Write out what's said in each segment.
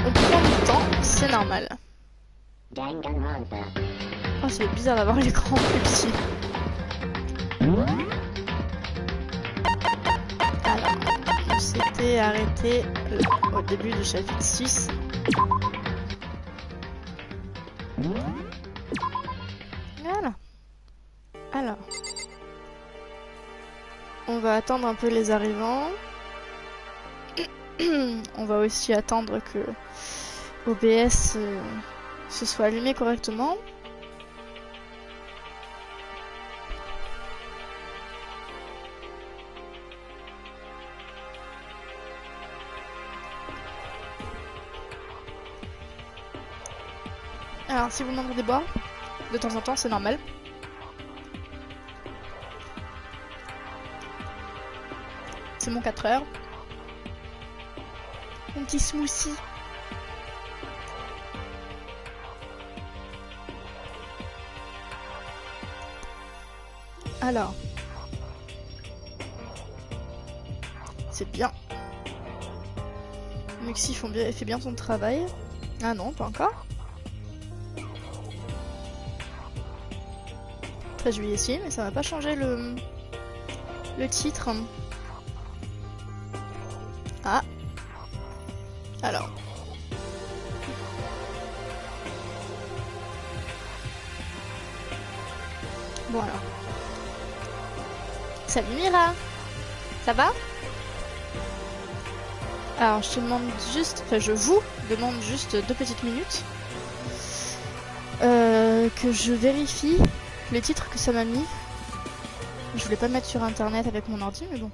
on prend du temps, c'est normal. Danganronpa. Oh, c'est bizarre d'avoir l'écran plus petit. Alors, on s'était arrêté au début du chapitre 6. Voilà. Alors, on va attendre un peu les arrivants. On va aussi attendre que OBS se soit allumé correctement. Alors, si vous m'entendez boire, de temps en temps, c'est normal. C'est mon 4 heures. Mon petit smoothie. Alors. C'est bien. Muxi fait bien son travail. Ah non, pas encore. 13 juillet si, mais ça va pas changer le titre. Ah. Alors. Bon alors. Salut Mira. Ça va? Alors je te demande juste, enfin je vous demande juste 2 petites minutes. Que je vérifie les titres que ça m'a mis. Je voulais pas mettre sur internet avec mon ordi, mais bon.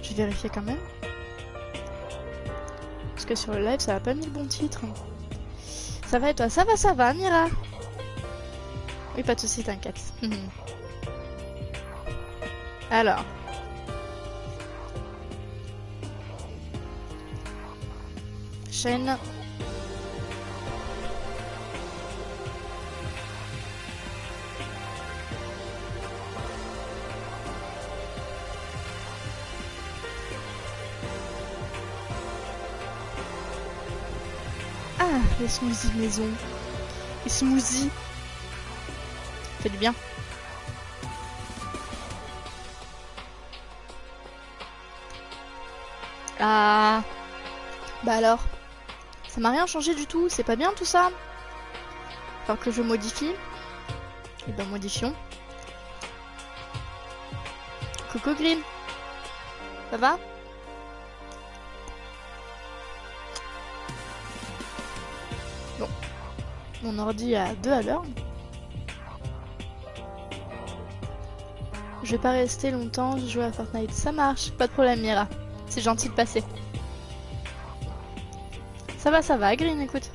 Je vais vérifier quand même. Parce que sur le live, ça a pas mis le bon titre. Ça va et toi? Ça va, Mira? Oui, pas de soucis, t'inquiète. Alors. Chaîne. Ah, les smoothies maison. Les smoothies. Ça fait du bien. Ah. Bah alors. Ça m'a rien changé du tout. C'est pas bien tout ça. Alors que je modifie. Et ben modifions. Coucou Green. Ça va? Bon. Mon ordi à 2 à l'heure. Je vais pas rester longtemps, je joue à Fortnite. Ça marche, pas de problème Mira. C'est gentil de passer. Ça va, Green, écoute.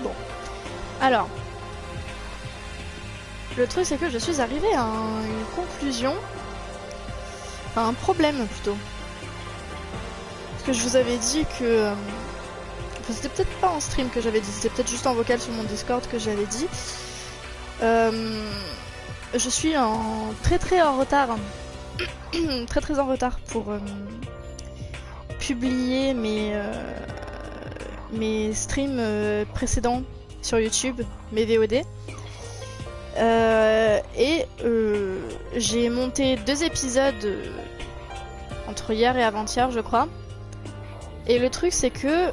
Bon. Alors. Le truc, c'est que je suis arrivée à une conclusion. À un problème, plutôt. Parce que je vous avais dit que... Enfin, c'était peut-être pas en stream que j'avais dit, c'était peut-être juste en vocal sur mon Discord que j'avais dit. Je suis en très en retard. très en retard pour publier mes streams précédents sur YouTube, mes VOD. J'ai monté 2 épisodes entre hier et avant-hier, je crois. Et le truc, c'est que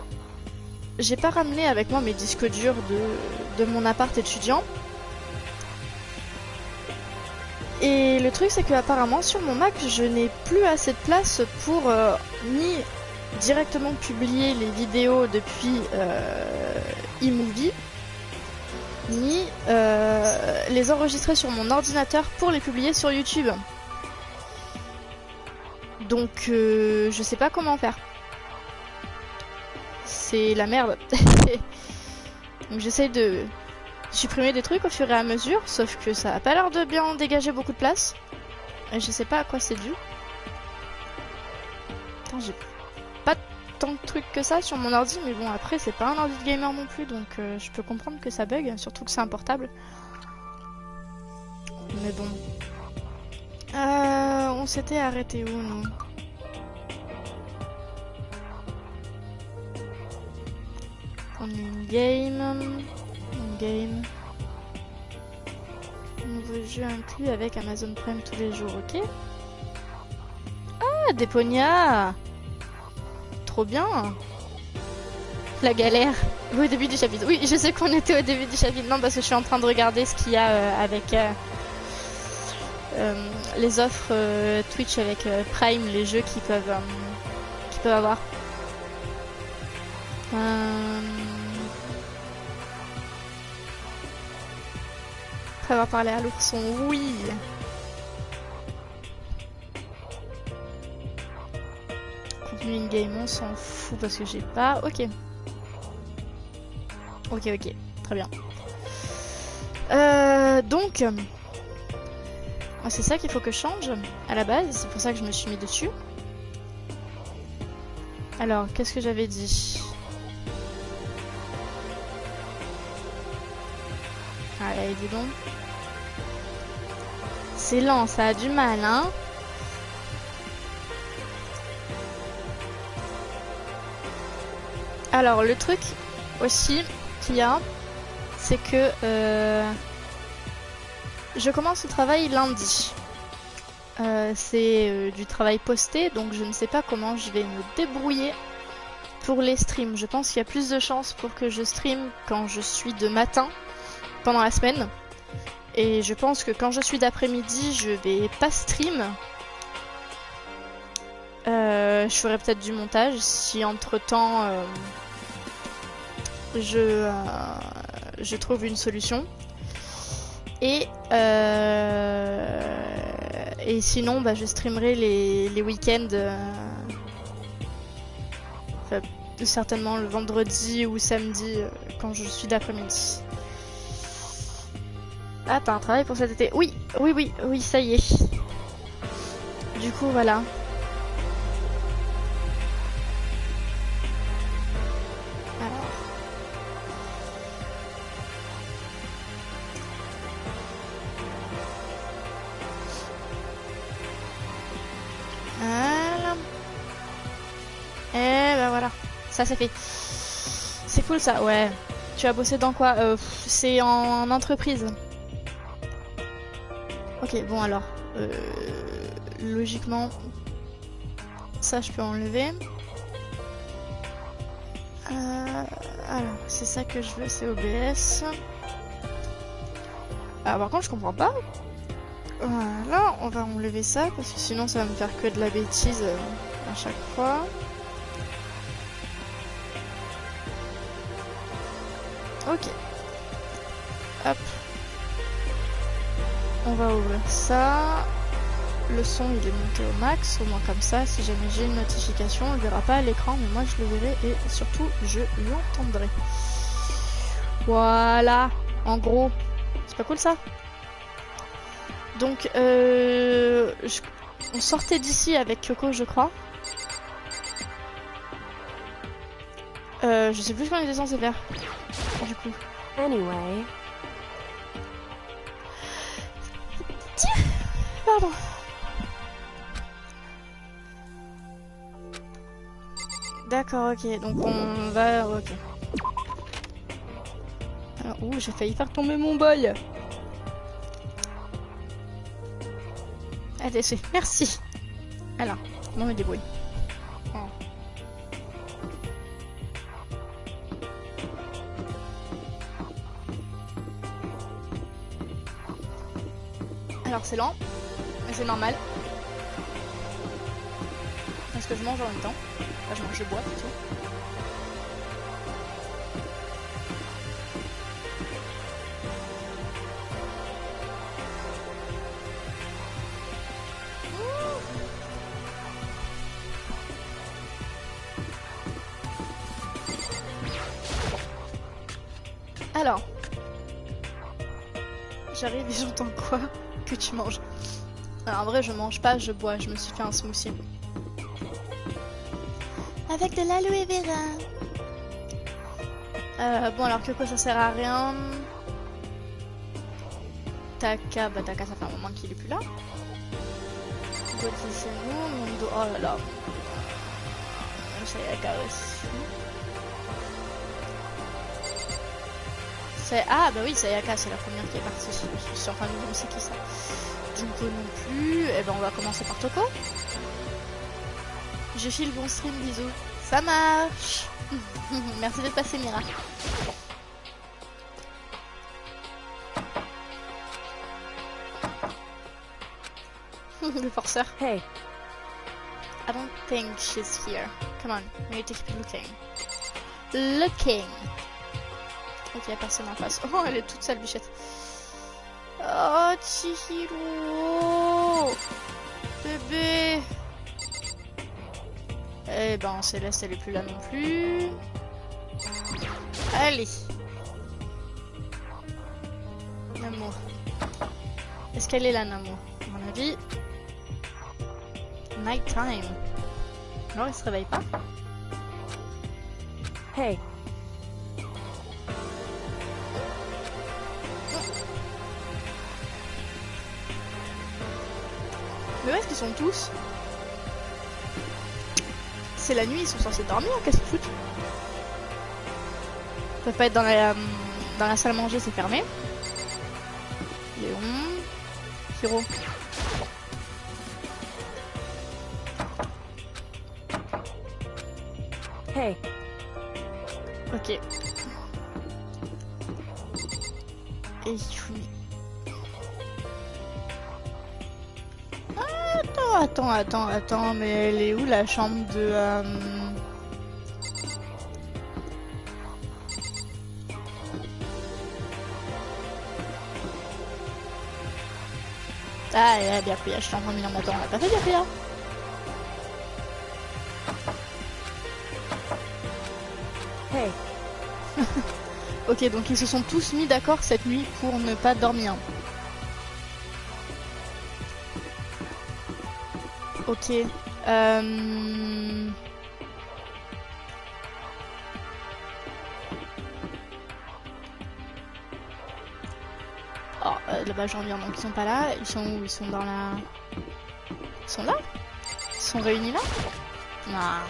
j'ai pas ramené avec moi mes disques durs de mon appart étudiant. Et le truc, c'est que apparemment sur mon Mac, je n'ai plus assez de place pour ni directement publier les vidéos depuis iMovie, ni les enregistrer sur mon ordinateur pour les publier sur YouTube. Donc je sais pas comment faire. C'est la merde. Donc j'essaye de supprimer des trucs au fur et à mesure, sauf que ça a pas l'air de bien dégager beaucoup de place. Et je sais pas à quoi c'est dû. Attends, j'ai pas tant de trucs que ça sur mon ordi, mais bon, après c'est pas un ordi de gamer non plus, donc je peux comprendre que ça bug, surtout que c'est un portable. Mais bon. On s'était arrêté où, nous? On est une game. Une game. Nouveau jeu inclus avec Amazon Prime tous les jours, ok? Ah, des pognards! Trop bien! La galère! Au début du chapitre. Oui, je sais qu'on était au début du chapitre. Non, parce que je suis en train de regarder ce qu'il y a avec les offres Twitch avec Prime, les jeux qu'ils peuvent avoir. Après avoir parlé à l'ourson, oui! Contenu in-game, on s'en fout parce que j'ai pas... Ok. Ok, ok. Très bien. Donc... c'est ça qu'il faut que je change à la base, c'est pour ça que je me suis mis dessus. Alors, qu'est-ce que j'avais dit? Allez, dis donc. C'est lent, ça a du mal, hein. Alors, le truc aussi qu'il y a, c'est que je commence le travail lundi. C'est du travail posté, donc je ne sais pas comment je vais me débrouiller pour les streams. Je pense qu'il y a plus de chances pour que je stream quand je suis de matin pendant la semaine. Et je pense que quand je suis d'après-midi, je vais pas stream. Je ferai peut-être du montage si entre-temps je trouve une solution. Et sinon, bah, je streamerai les week-ends. Enfin, certainement le vendredi ou samedi quand je suis d'après-midi. Ah, t'as un travail pour cet été? Oui, oui, oui, oui, ça y est. Du coup, voilà. Alors. Voilà. Et ben voilà, ça c'est fait. C'est cool ça, ouais. Tu as bossé dans quoi? C'est en entreprise. Ok, bon alors. Logiquement, ça je peux enlever. Alors, c'est ça que je veux, c'est OBS. Ah, par contre, je comprends pas. Voilà, on va enlever ça parce que sinon ça va me faire que de la bêtise à chaque fois. Ok. Hop. On va ouvrir ça. Le son il est monté au max, au moins comme ça, si jamais j'ai une notification, on ne verra pas à l'écran, mais moi je le verrai et surtout je l'entendrai. Voilà, en gros, c'est pas cool ça? Donc, on sortait d'ici avec Kyoko, je crois. Je sais plus ce qu'on était censé faire, du coup. Anyway. Pardon. D'accord, ok, donc on va... Ok. Alors, ouh, j'ai failli faire tomber mon bol. Allez, c'est... Merci. Alors, comment on me débrouille? Oh. Alors, c'est lent, mais c'est normal. Parce que je mange en même temps. Enfin, je bois plutôt. Alors, j'arrive et j'entends quoi? Que tu manges? Alors, en vrai, je mange pas, je bois. Je me suis fait un smoothie. Avec de l'aloe vera. Bon, alors que quoi, ça sert à rien. Taka, bah Taka ça fait un moment qu'il est plus là. Gotti c'est nous, Mondo, oh là là. Sayaka aussi. Ah bah oui, Sayaka c'est la première qui est partie. Je suis en train de me dire c'est qui ça. Junko non plus, et ben on va commencer par Toko. Je file bon stream, bisous. Ça marche. Merci d'être passé Mira. Le forceur. Hey. I don't think she's here. Come on, we need to keep looking. Looking. Ok, y'a personne en face. Oh, elle est toute seule, bichette. Oh, Chihiro. Bébé. Eh ben, Céleste, elle est plus là non plus. Allez. Namo. Est-ce qu'elle est là, Namo? À mon avis. Night time. Non, elle se réveille pas. Hey. Mais où est-ce qu'ils sont tous? C'est la nuit, ils sont censés dormir, qu'est-ce qu'ils foutent? Ils peuvent pas être dans la salle à manger, c'est fermé. Léon. Hiro. Hey. Ok. Et Yumi. Attends, mais elle est où la chambre de... Ah, elle a bien pris, je suis en train de me dire, attends, on a pas fait bien pris là. Hey. Ok, donc ils se sont tous mis d'accord cette nuit pour ne pas dormir. Ok. Oh, là-bas j'en viens, donc ils sont pas là. Ils sont où? Ils sont dans la... Ils sont là? Ils sont réunis là? Ah.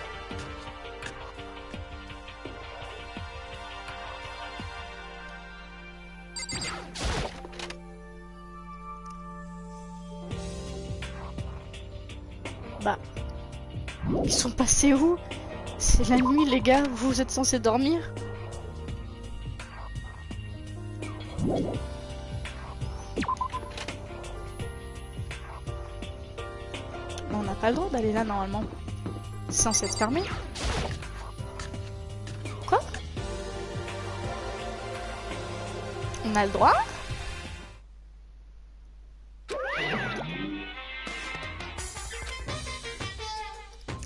Bah, ils sont passés où? C'est la nuit les gars, vous êtes censés dormir? On n'a pas le droit d'aller là normalement. C'est censé être fermé. Quoi? On a le droit?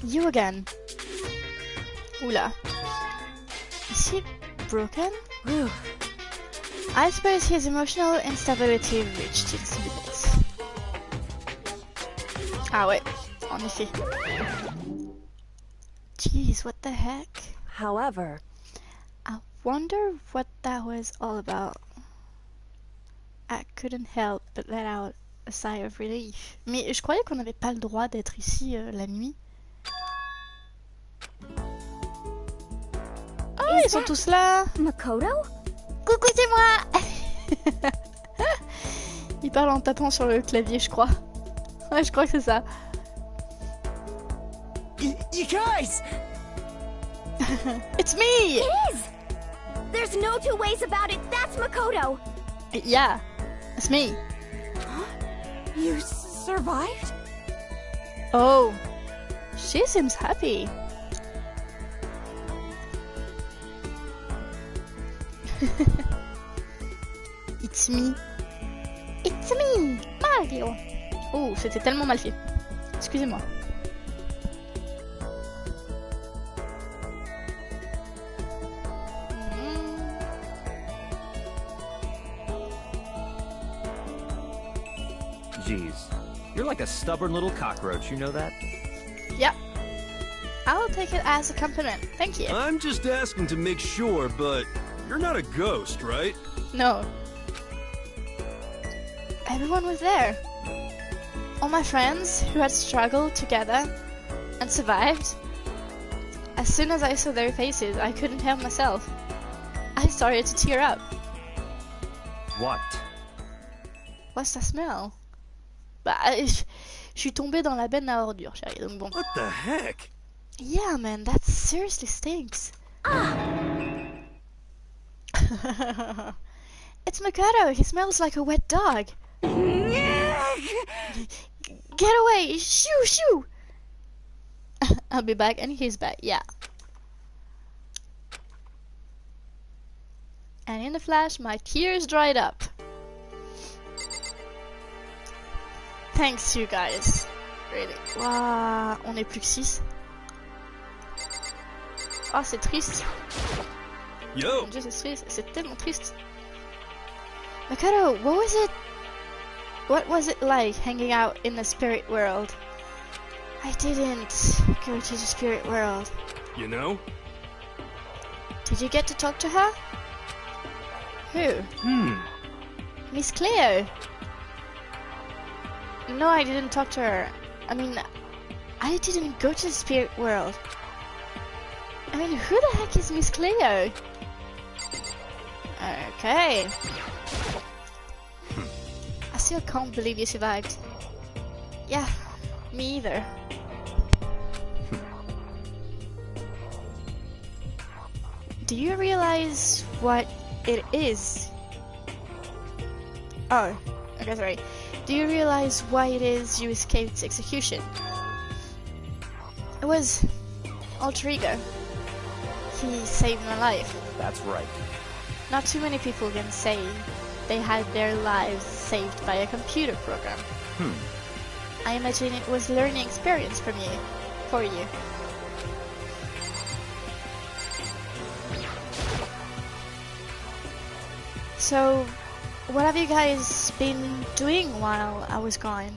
You again. Oula. Is he broken? Whew. I suppose his emotional instability reached its limits. Ah ouais, en effet. Jeez, what the heck? However, I wonder what that was all about. I couldn't help but let out a sigh of relief. Mais je croyais qu'on n'avait pas le droit d'être ici la nuit. Oh, ils sont tous là. Makoto? Coucou, c'est moi. Il parle en tapant sur le clavier, je crois. Ouais, je crois que c'est ça. You guys! It's me! It is! There's no two ways about it. That's Makoto. Yeah, it's me. You survived? Oh, she seems happy. It's me. It's me, Mario. Oh, c'était tellement mal fait. Excusez-moi. Jeez, you're like a stubborn little cockroach, you know that? Yep. I'll take it as a compliment. Thank you. I'm just asking to make sure, but you're not a ghost, right? No. everyone was there. All my friends who had struggled together and survived. As soon as I saw their faces, I couldn't help myself. I started to tear up. What? What's that smell? Bah, je suis tombée dans la benne à ordures, chérie, donc bon. What the heck? Yeah, man, that seriously stinks. It's Mikado. He smells like a wet dog. Get away! Shoo, shoo! I'll be back, and he's back. Yeah. And in a flash, my tears dried up. Thanks, you guys. Really. Wow, on est plus que 6. Oh, c'est triste. Yo! Mon Dieu, c'est triste. C'est tellement triste. Mikado, what was it like hanging out in the spirit world? I didn't go to the spirit world. You know? Did you get to talk to her? Who? Miss Cleo. No, I didn't talk to her. I mean, I didn't go to the spirit world. I mean, who the heck is Miss Cleo? Okay. I still can't believe you survived. Yeah, me either. Do you realize what it is? Oh, okay, sorry. Do you realize why it is you escaped execution? It was alter ego. He saved my life. That's right. Not too many people can say they had their lives saved by a computer program. I imagine it was a learning experience for you. So, what have you guys been doing while I was gone?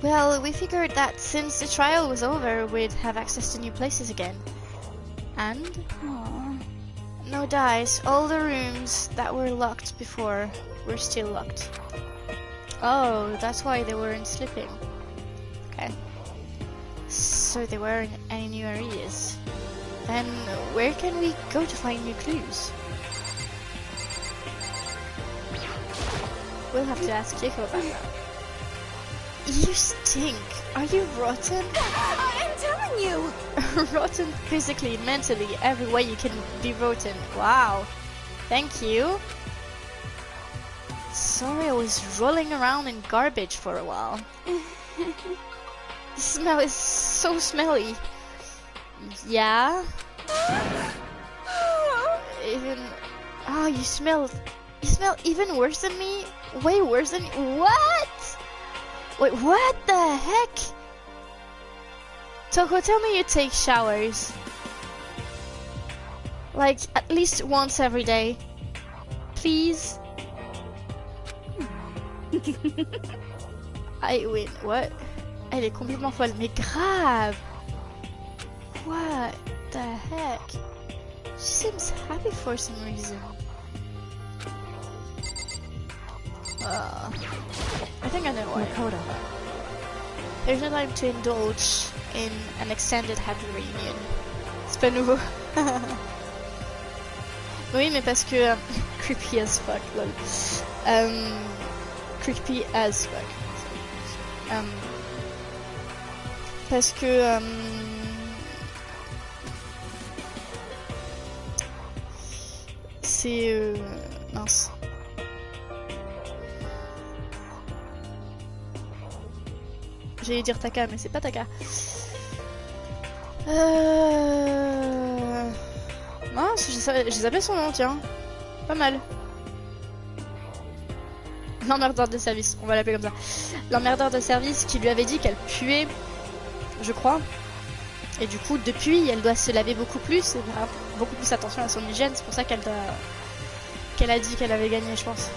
Well, we figured that since the trial was over, we'd have access to new places again. And? No dice. All the rooms that were locked before were still locked. Oh, that's why they weren't sleeping. Okay. So there weren't any new areas. Then where can we go to find new clues? We'll have to ask Chico about that. You stink. Are you rotten? I'm telling you! Rotten physically, mentally, every way you can be rotten. Wow. Thank you. Sorry, I was rolling around in garbage for a while. The smell is so smelly. Yeah? Oh, you smell even worse than me? Way worse than what? Wait, what the heck? Toko, tell me you take showers. Like, at least once every day. Please? Wait, what? Elle est complètement folle, mais grave! What the heck? She seems happy for some reason. I think I know why. There's no time to indulge in an extended happy reunion. C'est pas nouveau. Oui, mais parce que creepy as fuck, lol. Creepy as fuck. Parce que c'est mince. J'allais dire Taka, mais c'est pas Taka. Mince, j'ai zappé son nom, tiens. Pas mal. L'emmerdeur de service, on va l'appeler comme ça. L'emmerdeur de service qui lui avait dit qu'elle puait, je crois. Et du coup, depuis, elle doit se laver beaucoup plus et faire beaucoup plus attention à son hygiène. C'est pour ça qu'elle a dit qu'elle avait gagné, je pense.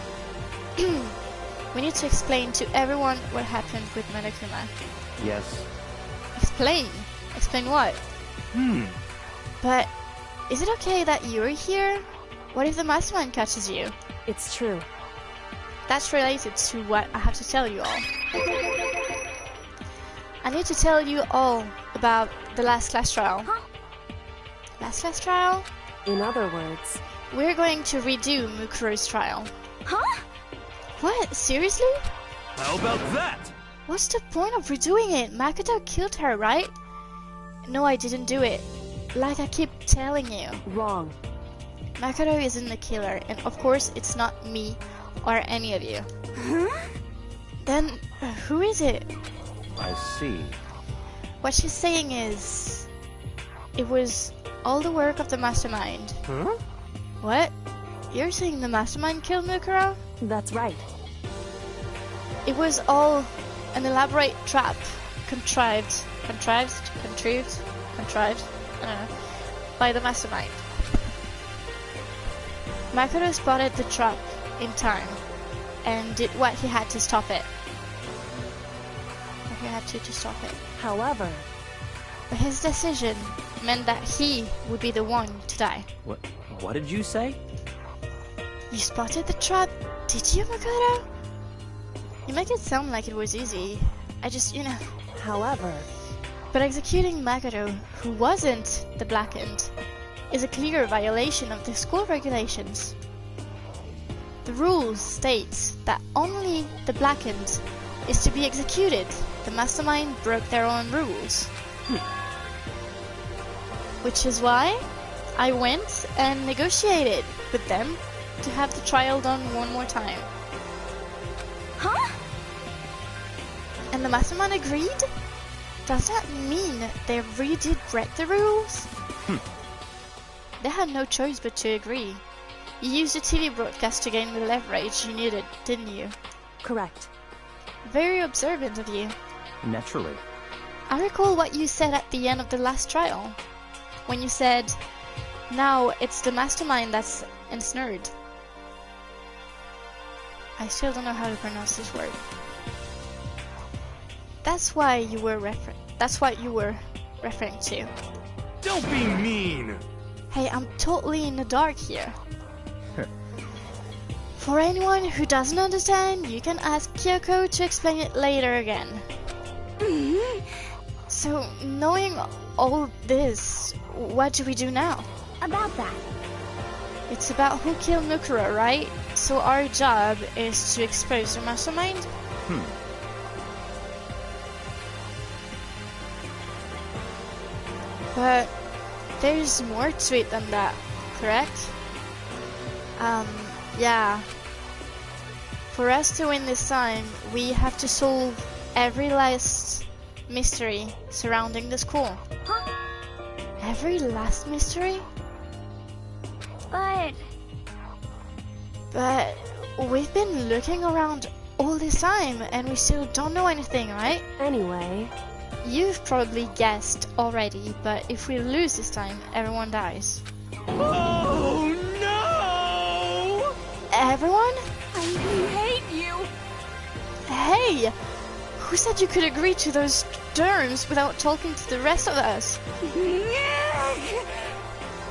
We need to explain to everyone what happened with Monokuma. Yes. Explain? Explain what? But is it okay that you're here? What if the mastermind catches you? It's true. that's related to what I have to tell you all. I need to tell you all about the last class trial. Huh? Last class trial? In other words, We're going to redo Mukuro's trial. Huh? What? Seriously? How about that? What's the point of redoing it? Makoto killed her, right? No, I didn't do it. Like I keep telling you. wrong. Makoto isn't the killer, and of course it's not me or any of you. Then who is it? I see. What she's saying is, it was all the work of the mastermind. Huh? What? You're saying the mastermind killed Mukuro? That's right. It was all an elaborate trap, contrived, I don't know, by the mastermind. Makoto spotted the trap in time and did what he had to stop it. What he had to stop it. However, But his decision meant that he would be the one to die. What did you say? You spotted the trap, did you, Makoto? You make it sound like it was easy. I just, however, But executing Makoto, who wasn't the blackened, is a clear violation of the school regulations. The rules state that only the blackened is to be executed. The mastermind broke their own rules. Which is why I went and negotiated with them to have the trial done one more time. Huh? And the mastermind agreed? Does that mean they really did break the rules? They had no choice but to agree. You used the TV broadcast to gain the leverage you needed, didn't you? correct. Very observant of you. Naturally. I recall what you said at the end of the last trial. When you said, now it's the mastermind that's ensnared. I still don't know how to pronounce this word. That's what you were referring to. Don't be mean! Hey, I'm totally in the dark here. For anyone who doesn't understand, you can ask Kyoko to explain it later again. So, knowing all this, what do we do now? About that. It's about who killed Mukuro, right? So our job is to expose the mastermind? But there's more to it than that, correct? Yeah. For us to win this time, we have to solve every last mystery surrounding the school. Huh? Every last mystery? But we've been looking around all this time and we still don't know anything, right? Anyway, You've probably guessed already, but if we lose this time, everyone dies. Oh no! Everyone? I hate you! Hey! Who said you could agree to those terms without talking to the rest of us?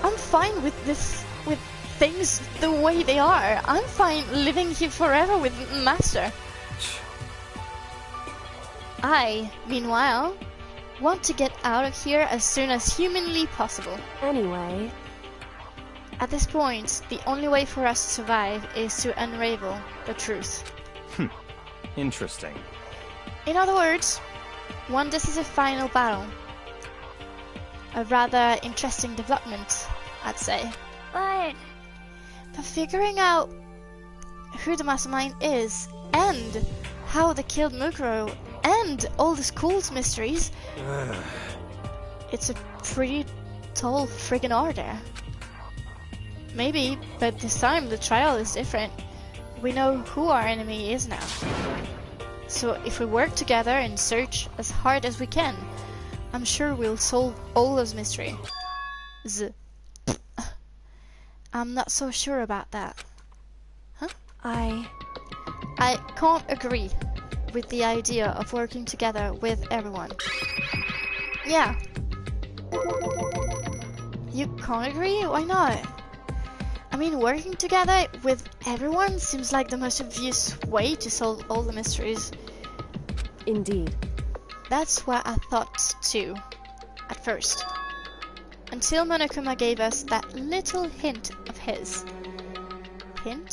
I'm fine with this, with things the way they are. I'm fine living here forever with Master. I, meanwhile, want to get out of here as soon as humanly possible. anyway, At this point, the only way for us to survive is to unravel the truth. Interesting. In other words, this is a final battle. A rather interesting development, I'd say. but But figuring out who the mastermind is, and how they killed Mukuro, and all the school's mysteries, it's a pretty tall friggin' order. Maybe, but this time the trial is different. We know who our enemy is now. So if we work together and search as hard as we can, I'm sure we'll solve all those mysteries. I'm not so sure about that. I can't agree with the idea of working together with everyone. Yeah. You can't agree? Why not? I mean, working together with everyone seems like the most obvious way to solve all the mysteries. Indeed. That's what I thought too, at first. Until Monokuma gave us that little hint of his. Hint?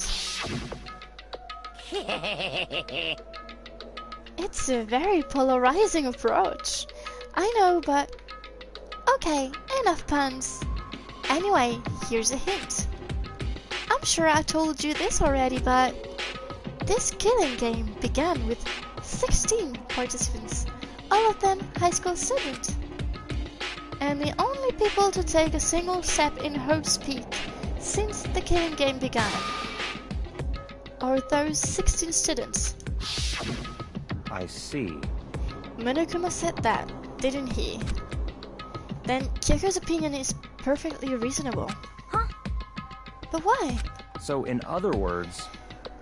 It's a very polarizing approach. I know, but... Okay, enough puns. Anyway, here's a hint. I'm sure I told you this already, but... This killing game began with 16 participants, all of them high school students. And the only people to take a single step in Hope's Peak since the killing game began are those 16 students. I see. Monokuma said that, didn't he? Then Kyoko's opinion is perfectly reasonable. Huh? But why? So, in other words,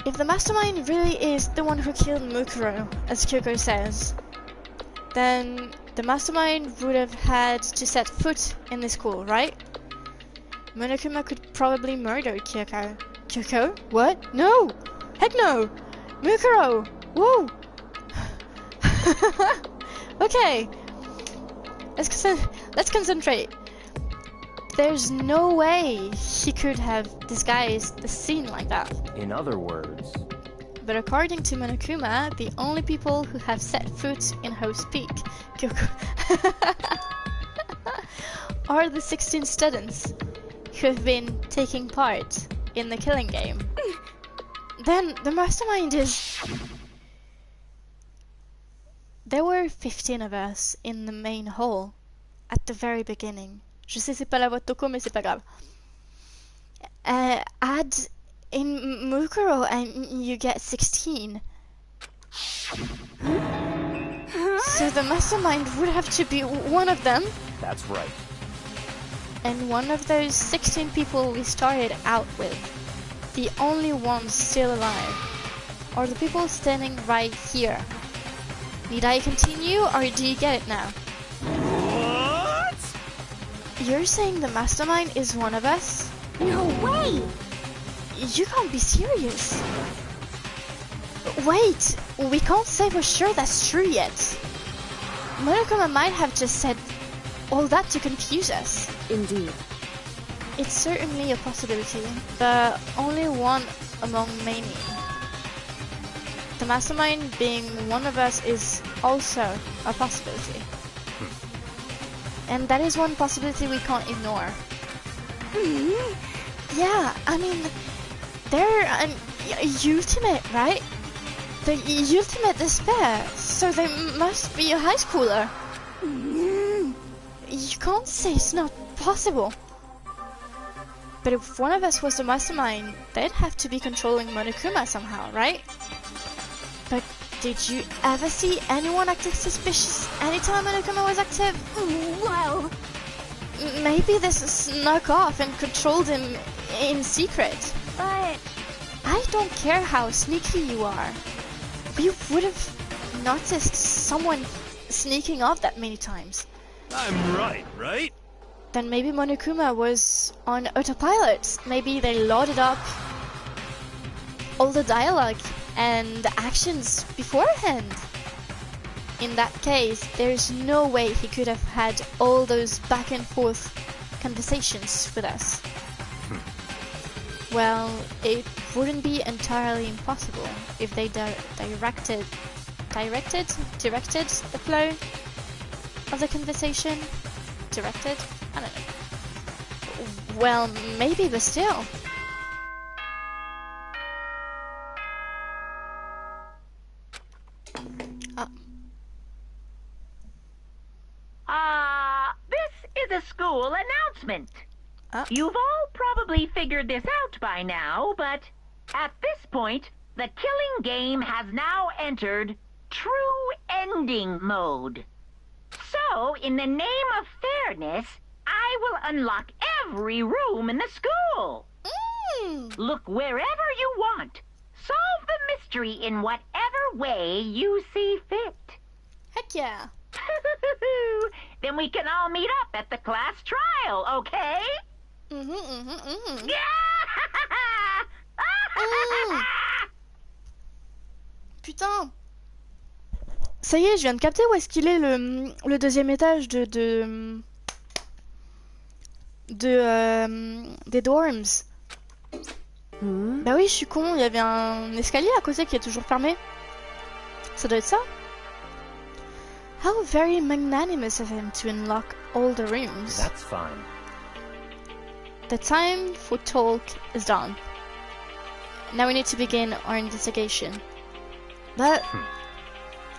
If the mastermind really is the one who killed Mukuro, as Kyoko says, then the mastermind would have had to set foot in the school, right? Monokuma could probably murder Kyoko. Kyoko? What? No! Heck no! Mukuro! Whoa! Okay, let's concentrate. There's no way he could have disguised the scene like that. in other words, But according to Monokuma, the only people who have set foot in Hope's Peak, Kyoko, are the 16 students who have been taking part in the killing game. Then the mastermind is... There were 15 of us in the main hall at the very beginning. Je sais c'est pas la voix de Toko, mais c'est pas grave. Add in Mukuro and you get 16. So the mastermind would have to be one of them. that's right. And one of those 16 people we started out with, the only ones still alive, are the people standing right here. Need I continue, or do you get it now? What? You're saying the mastermind is one of us? No way! You can't be serious. Wait, we can't say for sure that's true yet. Monokuma might have just said all that to confuse us. Indeed. It's certainly a possibility, but only one among many. The mastermind being one of us is also a possibility. And that is one possibility we can't ignore. Yeah, I mean, they're an ultimate, right? The ultimate despair, so they must be a high schooler. You can't say it's not possible. But if one of us was the mastermind, they'd have to be controlling Monokuma somehow, right? But did you ever see anyone acting suspicious anytime Monokuma was active? Well, Maybe they snuck off and controlled him in secret. but... I don't care how sneaky you are. We would have noticed someone sneaking off that many times. I'm right, right? Then maybe Monokuma was on autopilot. Maybe they loaded up all the dialogue and the actions beforehand. In that case, there's no way he could have had all those back and forth conversations with us. Well, it wouldn't be entirely impossible if they directed the flow of the conversation. Directed? I don't know. Well, maybe, but still. This is a school announcement. Oh. You've all probably figured this out by now, but at this point, the killing game has now entered true ending mode. So, in the name of fairness, I will unlock every room in the school. Look wherever you want. Solve the mystery in whatever way you see fit. Heck yeah. Then we can all meet up at the class trial, okay? Mm-hmm. Yeah! Putain. Ça y est, je viens de capter où est-ce qu'il est le deuxième étage des dorms. Bah oui, je suis con, il y avait un escalier à côté qui est toujours fermé. Ça doit être ça. How very magnanimous of him to unlock all the rooms. That's fine. The time for talk is done. Now we need to begin our investigation. But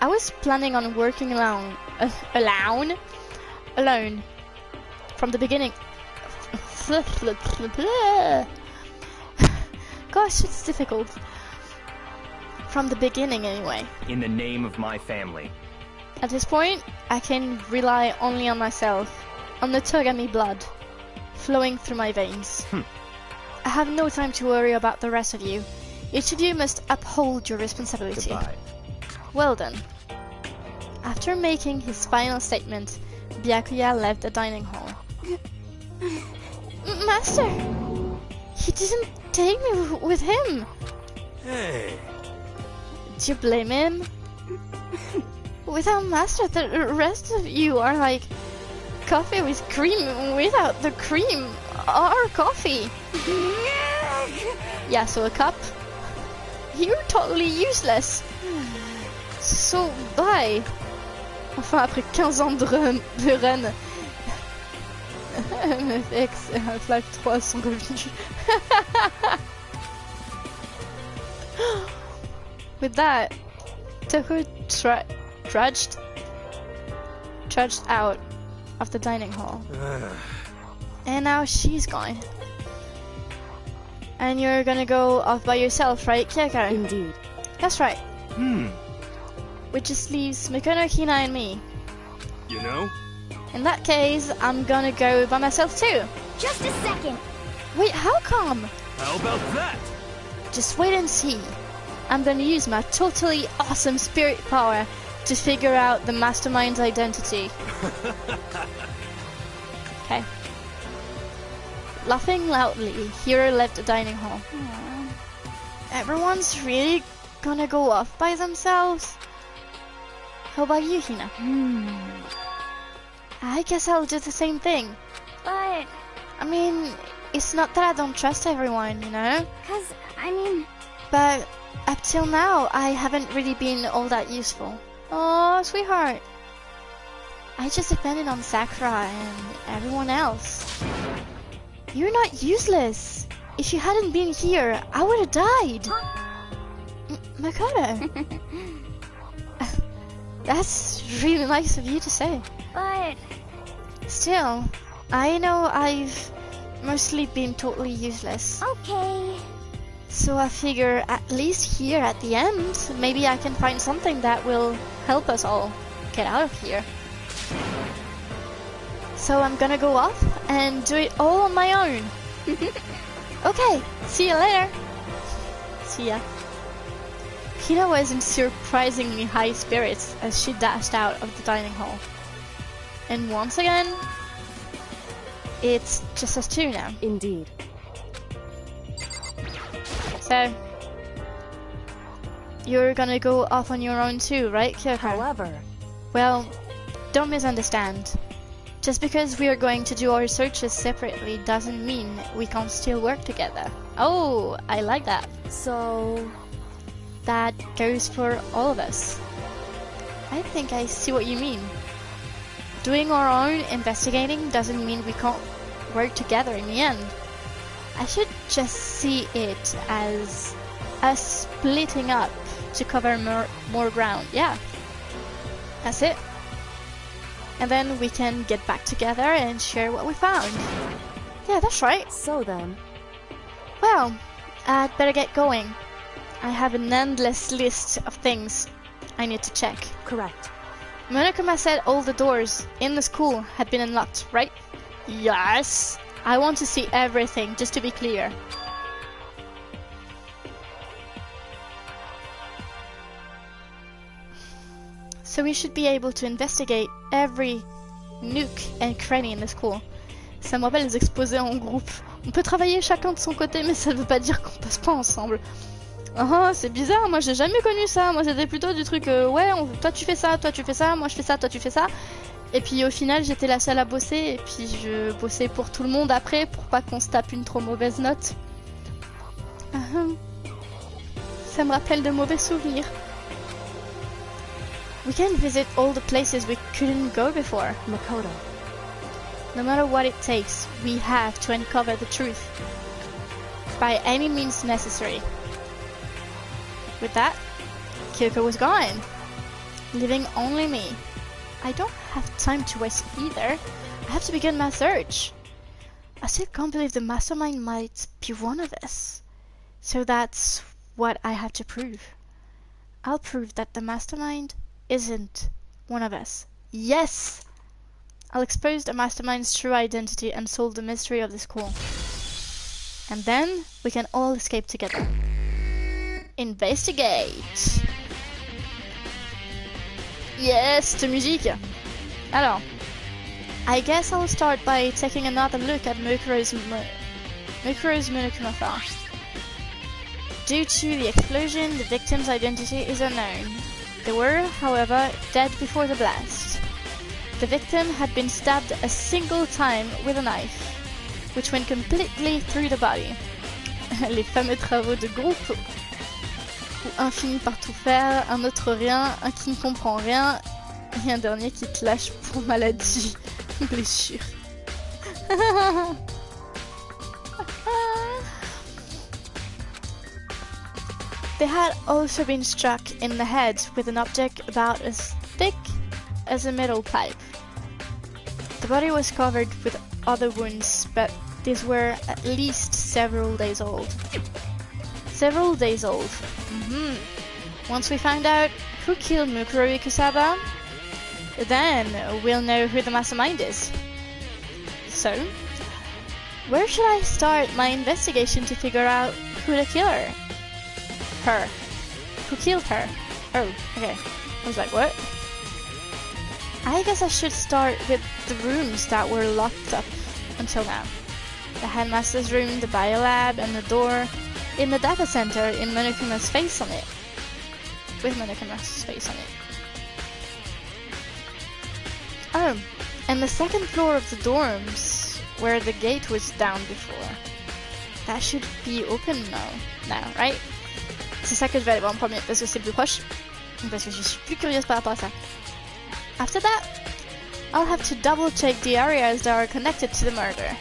I was planning on working alone from the beginning. Gosh, it's difficult. From the beginning, anyway. In the name of my family. At this point, I can rely only on myself, on the Togami blood flowing through my veins. I have no time to worry about the rest of you. Each of you must uphold your responsibility. Goodbye. Well done. After making his final statement, Byakuya left the dining hall. Master! He didn't take me with him! Hey. Do you blame him? Without Master, the rest of you are like coffee with cream without the cream. Or coffee. Yeah, so a cup. You're totally useless. So, bye. Enfin, après 15 ans de run, MFX et Half-Life 3 sont revenus. With that, Toko trudged out of the dining hall. And now she's gone. And you're gonna go off by yourself, right, Kyoko? Indeed. That's right. Which just leaves Mikono, Hina, and me. You know? In that case, I'm gonna go by myself too. Just a second. Wait, how come? How about that? Just wait and see. I'm gonna use my totally awesome spirit power to figure out the mastermind's identity. Okay. Laughing loudly, Hiro left the dining hall. Everyone's really gonna go off by themselves? How about you, Hina? I guess I'll do the same thing. But, I mean, it's not that I don't trust everyone, you know? But up till now, I haven't really been all that useful. Oh, sweetheart. I just depended on Sakura and everyone else. You're not useless. If you hadn't been here, I would have died. Makoto. That's really nice of you to say. but, Still, I know I've mostly been totally useless. okay. So I figure at least here at the end, maybe I can find something that will help us all get out of here. So I'm gonna go off and do it all on my own. Okay, see you later. See ya. Hina was in surprisingly high spirits as she dashed out of the dining hall. And once again, it's just us two now. Indeed. So, you're gonna go off on your own too, right, Kyoko? However, Well, don't misunderstand. Just because we are going to do our searches separately doesn't mean we can't still work together. Oh, I like that. so That goes for all of us. I think I see what you mean. Doing our own investigating doesn't mean we can't work together in the end. I should just see it as us splitting up to cover more ground. Yeah, that's it. And then we can get back together and share what we found. Yeah, that's right. so then, Well, I'd better get going. I have an endless list of things I need to check. correct. Monokuma said all the doors in the school had been unlocked, right? Yes! I want to see everything, just to be clear. So we should be able to investigate every nook and cranny in the school. Ça me rappelle les exposés en groupe. On peut travailler chacun de son côté, mais ça ne veut pas dire qu'on passe pas ensemble. Ah, c'est bizarre, moi j'ai jamais connu ça. Moi c'était plutôt du truc, ouais, toi tu fais ça, toi tu fais ça, moi je fais ça, toi tu fais ça. Et puis au final j'étais la seule à bosser, et puis je bossais pour tout le monde après, pour pas qu'on se tape une trop mauvaise note. Ça me rappelle de mauvais souvenirs. We can visit all the places we couldn't go before. Makoto. No matter what it takes, we have to uncover the truth. By any means necessary. With that, Kyoko was gone, leaving only me. I don't have time to waste either. I have to begin my search. I still can't believe the mastermind might be one of us. So that's what I have to prove. I'll prove that the mastermind isn't one of us. Yes! I'll expose the mastermind's true identity and solve the mystery of this call. And then we can all escape together. Investigate! Yes, to musique! Alors, I guess I'll start by taking another look at Mukuro's Monokuma. Due to the explosion, the victim's identity is unknown. They were, however, dead before the blast. The victim had been stabbed a single time with a knife, which went completely through the body. Les fameux travaux de groupe, où un finit par tout faire, un autre rien, un qui ne comprend rien, et un dernier qui te lâche pour maladie, blessure. They had also been struck in the head with an object about as thick as a metal pipe. The body was covered with other wounds, but these were at least several days old. Several days old. Once we find out who killed Mukuro Ikusaba, then we'll know who the mastermind is. So, where should I start my investigation to figure out who the killer? Her. Who killed her? Oh, okay. I was like, what? I guess I should start with the rooms that were locked up until now. The headmaster's room, the biolab, and the door in the data center in Monokuma's face on it. With Monokuma's face on it. Oh, and the second floor of the dorms, where the gate was down before. That should be open now, right? C'est ça que je vais aller voir en premier, parce que c'est plus proche. Parce que je suis plus curieuse par rapport à ça. After that, I'll have to double check the areas that are connected to the murder.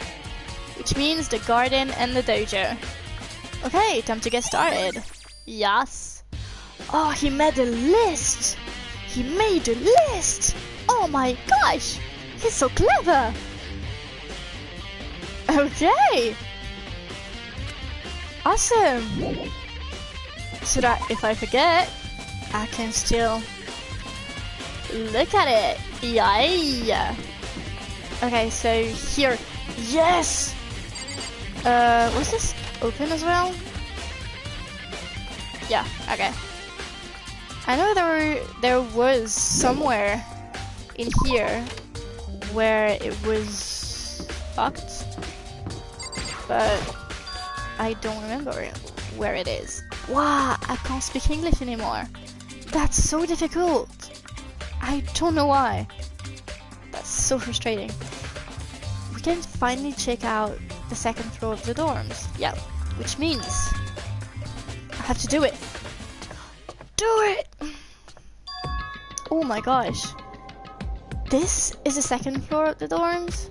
Which means the garden and the dojo. Okay, time to get started. Yes. Oh, he made a list! He made a list! Oh my gosh! He's so clever! Okay! Awesome! So that if I forget, I can still look at it. Yay! Okay, so here. Yes! Was this open as well? Yeah, okay. I know there was somewhere in here where it was locked, but I don't remember where it is. Wow, I can't speak English anymore. That's so difficult. I don't know why. That's so frustrating. We can finally check out the second floor of the dorms. Yeah, which means I have to do it. Do it! Oh my gosh. This is the second floor of the dorms?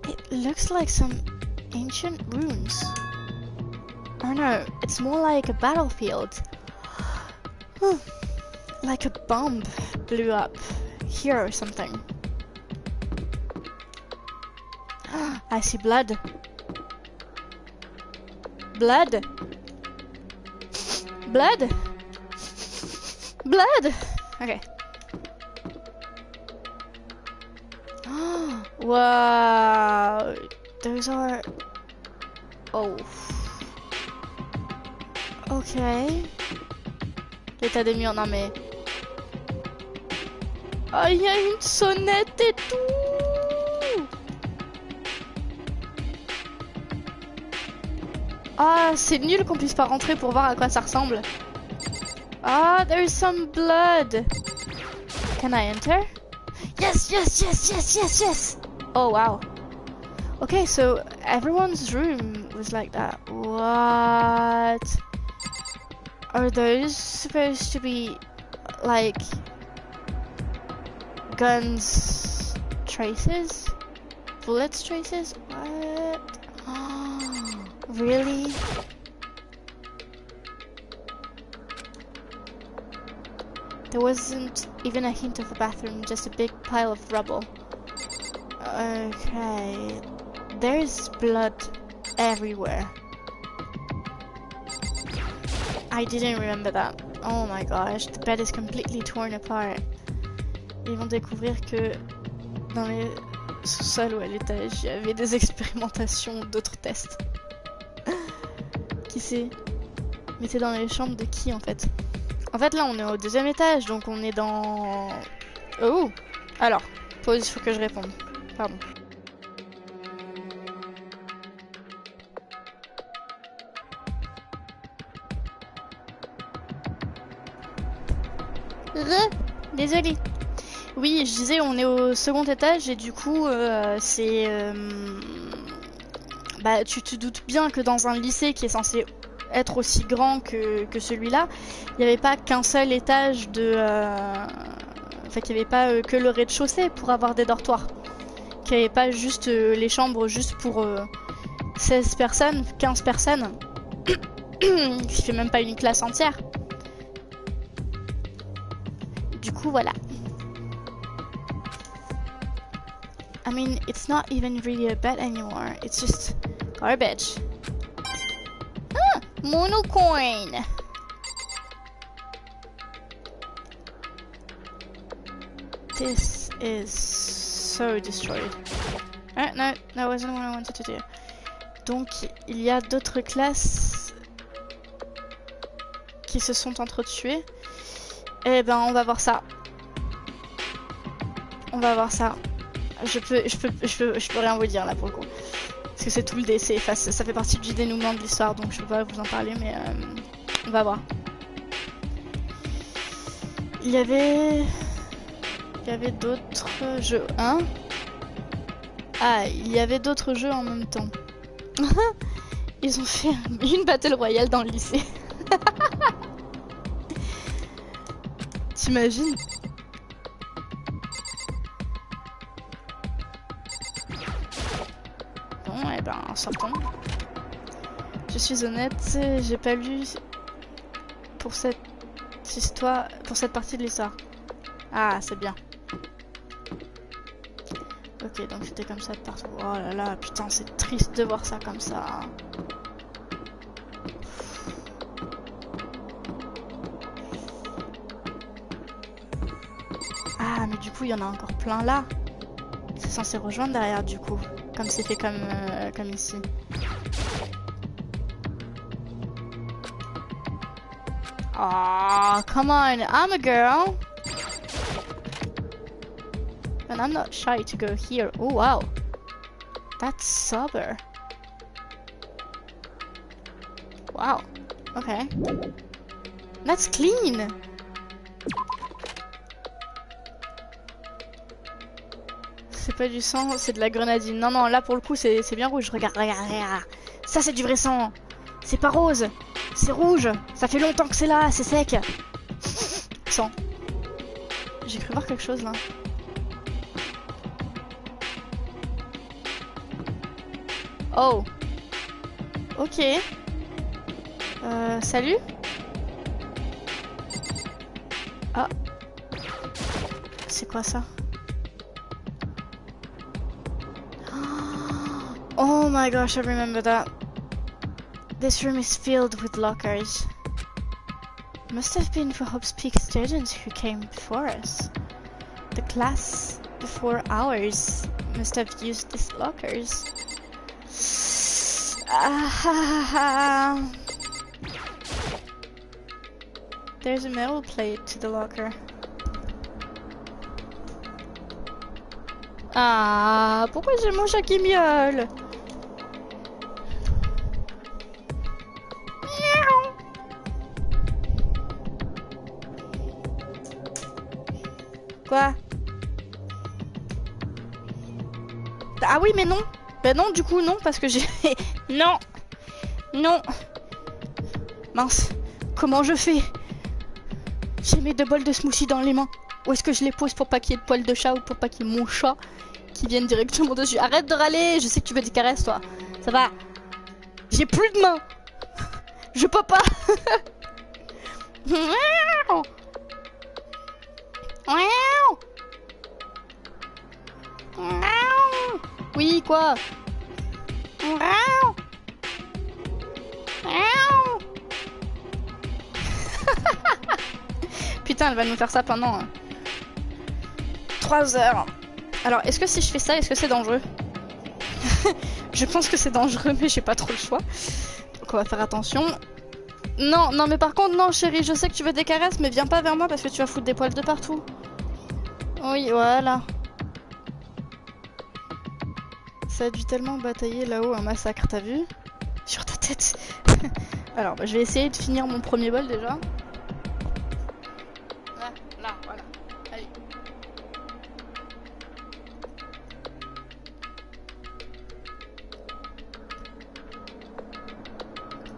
It looks like some ancient ruins. Or no, it's more like a battlefield. Like a bomb blew up here or something. I see blood. Blood. Blood. Blood. Okay. Wow. Those are... Oh. Ok. L'état des murs, non mais... Oh, il y a une sonnette et tout. Ah, c'est nul qu'on puisse pas rentrer pour voir à quoi ça ressemble. Ah, there's some blood. Can I enter? Yes, yes, yes, yes, yes, yes. Oh, wow. Okay, so everyone's room was like that. What? Are those supposed to be like guns traces? Bullets traces? What? Really? There wasn't even a hint of a bathroom, just a big pile of rubble. Okay. There's blood everywhere. I didn't remember that. Oh my gosh, the bed is completely torn apart. Ils vont découvrir que dans les sous-sols ou à l'étage, il y avait des expérimentations d'autres tests. Qui sait? Mais c'est dans les chambres de qui en fait? En fait là on est au 2e étage, donc on est dans... Oh! Alors, pause, il faut que je réponde. Pardon. Désolée. Oui, je disais on est au 2e étage et du coup c'est... Bah tu te doutes bien que dans un lycée qui est censé être aussi grand que celui-là, il n'y avait pas qu'un seul étage de... Enfin qu'il n'y avait pas que le rez-de-chaussée pour avoir des dortoirs. Qu'il n'y avait pas juste les chambres juste pour 16 personnes, 15 personnes. Ce qui fait même pas une classe entière. Du coup voilà. I mean, it's not even really a bed anymore. It's just garbage. Ah, monocoin. This is so destroyed. No, that wasn't what I wanted to do. Donc, il y a d'autres classes qui se sont entretuées. Eh ben, on va voir ça. On va voir ça. Je peux rien vous dire là pour le coup. Parce que c'est tout le décès. Enfin, ça fait partie du dénouement de l'histoire, donc je peux pas vous en parler, mais on va voir. Il y avait d'autres jeux. Hein? Ah, il y avait d'autres jeux en même temps. Ils ont fait une battle royale dans le lycée. T'imagines? Bon, eh ben, sortons. Je suis honnête, j'ai pas lu pour cette histoire, pour cette partie de l'histoire. Ah, c'est bien. Ok, donc c'était comme ça de partout. Oh là là, putain, c'est triste de voir ça comme ça. Ah, mais du coup, il y en a encore plein là. C'est censé rejoindre derrière, du coup. Comme c'est fait comme ici. Oh, come on, I'm a girl. And I'm not shy to go here. Oh, wow. That's sober. Wow. Okay. That's clean. C'est pas du sang, c'est de la grenadine. Non, non, là pour le coup c'est bien rouge. Regarde, regarde, regarde. Ça c'est du vrai sang. C'est pas rose. C'est rouge. Ça fait longtemps que c'est là, c'est sec. Sang. J'ai cru voir quelque chose là. Oh. Ok. Salut. Ah. C'est quoi ça? Oh my gosh, I remember that. This room is filled with lockers. Must have been for Hope's Peak students who came before us. The class before ours must have used these lockers. There's a metal plate to the locker. Ah, pourquoi j'ai mon chat qui miaule? Quoi? Ah oui, mais non. Bah non, du coup, non, parce que j'ai... Non. Non. Mince. Comment je fais? J'ai mes 2 bols de smoothie dans les mains. Où est-ce que je les pose pour pas qu'il y ait de poils de chat ou pour pas qu'il y ait mon chat qui vienne directement dessus? Arrête de râler, je sais que tu veux des caresses, toi. Ça va. J'ai plus de mains. Je peux pas. Oui, quoi? Putain, elle va nous faire ça pendant 3 heures. Alors, est-ce que si je fais ça, est-ce que c'est dangereux? Je pense que c'est dangereux, mais j'ai pas trop le choix. Donc on va faire attention. Non, non, mais par contre, non, chérie, je sais que tu veux des caresses, mais viens pas vers moi parce que tu vas foutre des poils de partout. Oui, voilà. Ça a dû tellement batailler là-haut, un massacre, t'as vu? Sur ta tête. Alors, bah, je vais essayer de finir mon premier bol déjà. Là, voilà. Allez.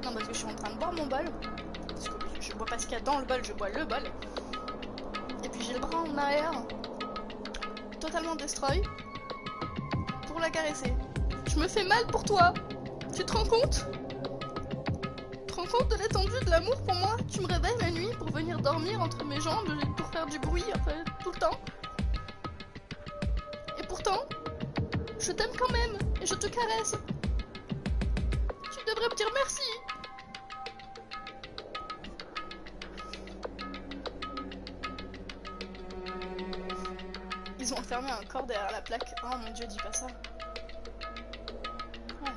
Non, parce que je suis en train de boire mon bol. Parce que je bois pas ce qu'il y a dans le bol, je bois le bol. Et puis j'ai le bras en arrière. Totalement destroy. Pour la caresser. Je me fais mal pour toi. Tu te rends compte? Tu te rends compte de l'étendue de l'amour pour moi? Tu me réveilles la nuit pour venir dormir entre mes jambes, pour faire du bruit, enfin, tout le temps. Et pourtant, je t'aime quand même, et je te caresse. Tu devrais me dire merci. Ils ont enfermé un corps derrière la plaque. Oh mon dieu, dis pas ça. Ouais.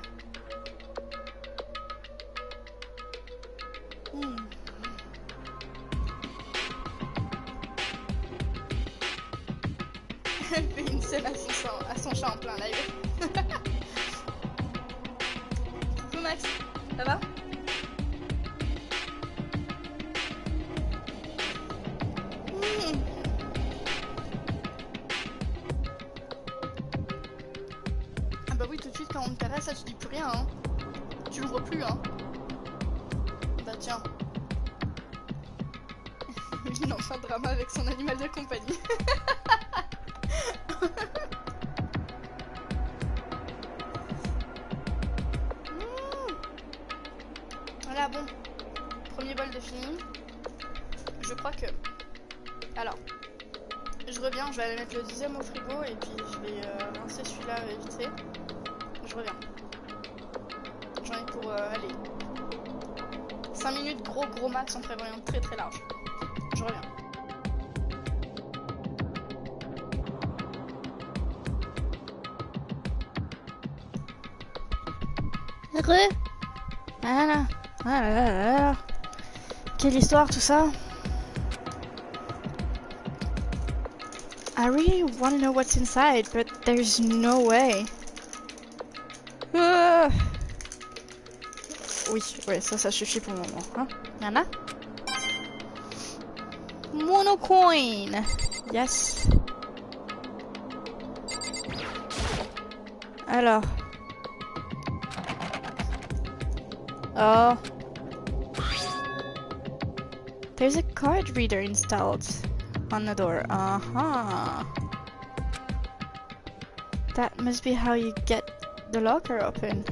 Elle fait une scène à son chat en plein live. Coucou Max, ça va? Ah bah oui, tout de suite quand on te caresse, ça tu dis plus rien, hein. Tu l'ouvres plus, hein. Bah tiens. Il lance un drama avec son animal de compagnie. Voilà, bon. Premier bol de fini. Je crois que... Alors, je reviens, je vais aller mettre le 10e au frigo et puis je vais lancer celui-là vite fait. Je reviens. J'en ai pour, allez, 5 minutes gros max en prévoyant très large. Je reviens. Voilà. Ah là là là là. Quelle histoire tout ça. I really want to know what's inside, but there's no way. Oui, ouais, ça suffit pour le moment. Hein? Y'en a? Monocoin. Yes. Alors. Oh. There's a card reader installed on the door. Uh-huh. That must be how you get the locker open.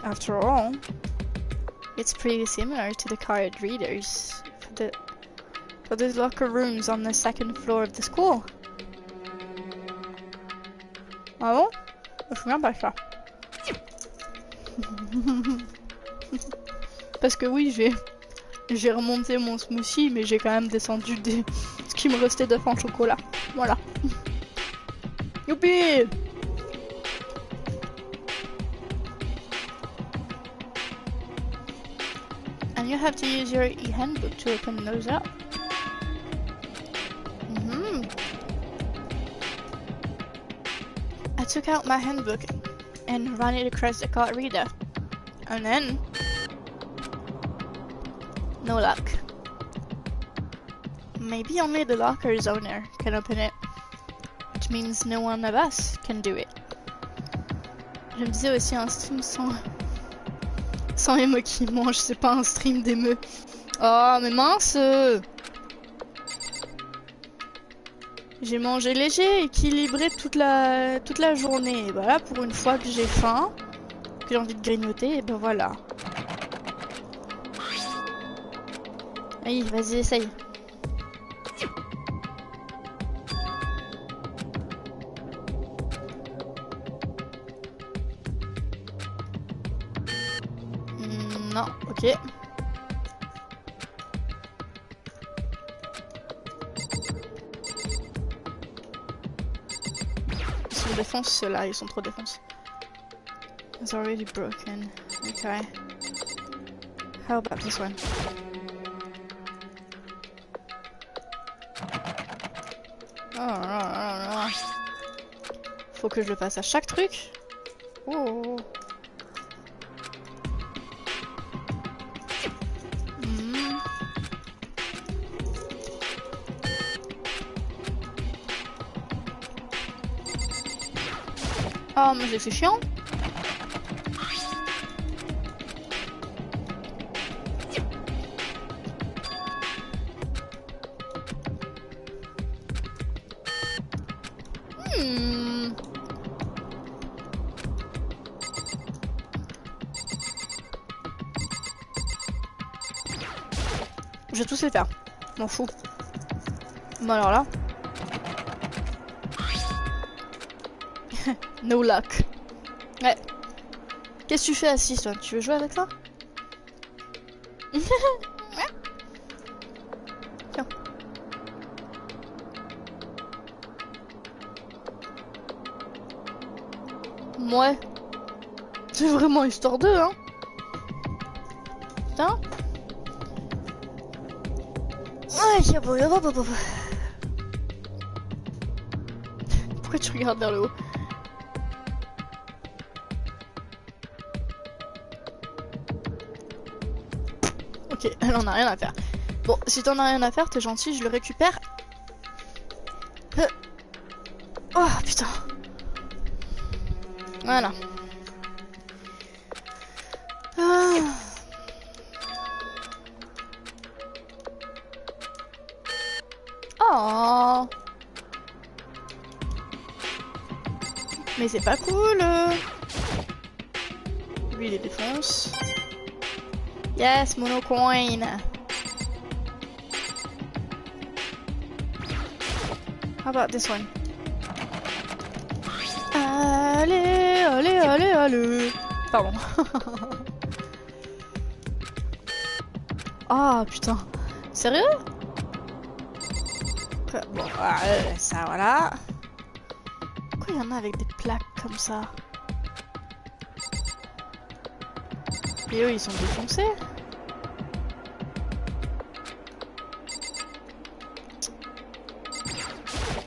After all, it's pretty similar to the card readers for the locker rooms on the 2nd floor of the school. Ah bon? Je me souviens pas ça. Parce que oui, j'ai remonté mon smoothie, mais j'ai quand même descendu ce qui me restait d'œufs en chocolat. Voilà. Youpi! And you have to use your e-handbook to open those up. I took out my handbook and ran it across the card reader. And then... no luck. maybe only the locker's owner can open it. Which means no one of us can do it. Je me disais aussi un stream sans émo qui mange, c'est pas un stream d'émeu. Oh mais mince. J'ai mangé léger, équilibré toute la journée. Et voilà, pour une fois que j'ai faim, que j'ai envie de grignoter, et ben voilà. Allez, vas-y, essaye. Non, ok. Ils sont défense, ceux-là, ils sont trop défense. It's already broken. Okay. How about this one? Oh non. Faut que je le fasse à chaque truc. Oh. Oh mais c'est chiant. Je vais tous les faire. M'en fous. Bon alors là. No luck. Ouais. Qu'est-ce que tu fais assis toi? Tu veux jouer avec ça? Tiens. Ouais. C'est vraiment histoire d'eux, hein. Putain. Pourquoi tu regardes vers le haut? Ok, elle en a rien à faire. Bon, si t'en as rien à faire, t'es gentil, je le récupère. Oh putain. Voilà. Oh. Mais c'est pas cool. Lui il les défonce. Yes, monocoin. How about this one? Allez. Pardon. Ah putain. Sérieux? Bon, ça voilà. Pourquoi il y en a avec des plaques comme ça? Et eux ils sont défoncés.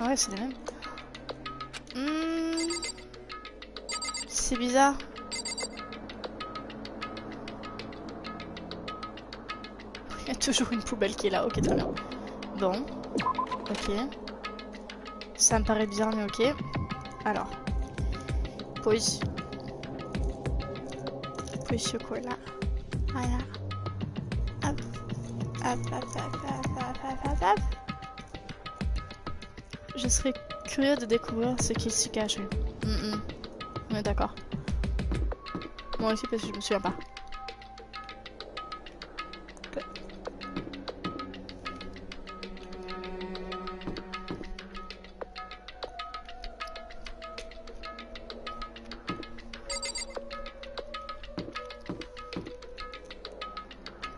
Ouais, c'est les mêmes. C'est bizarre. Il y a toujours une poubelle qui est là. Ok, très bien. Bon. Ok. Ça me paraît bizarre, mais ok. Alors. Pose. Pose ce quoi là. Voilà. Hop. Hop. Je serais curieux de découvrir ce qui s'y cache. On est d'accord. Moi aussi parce que je me souviens pas.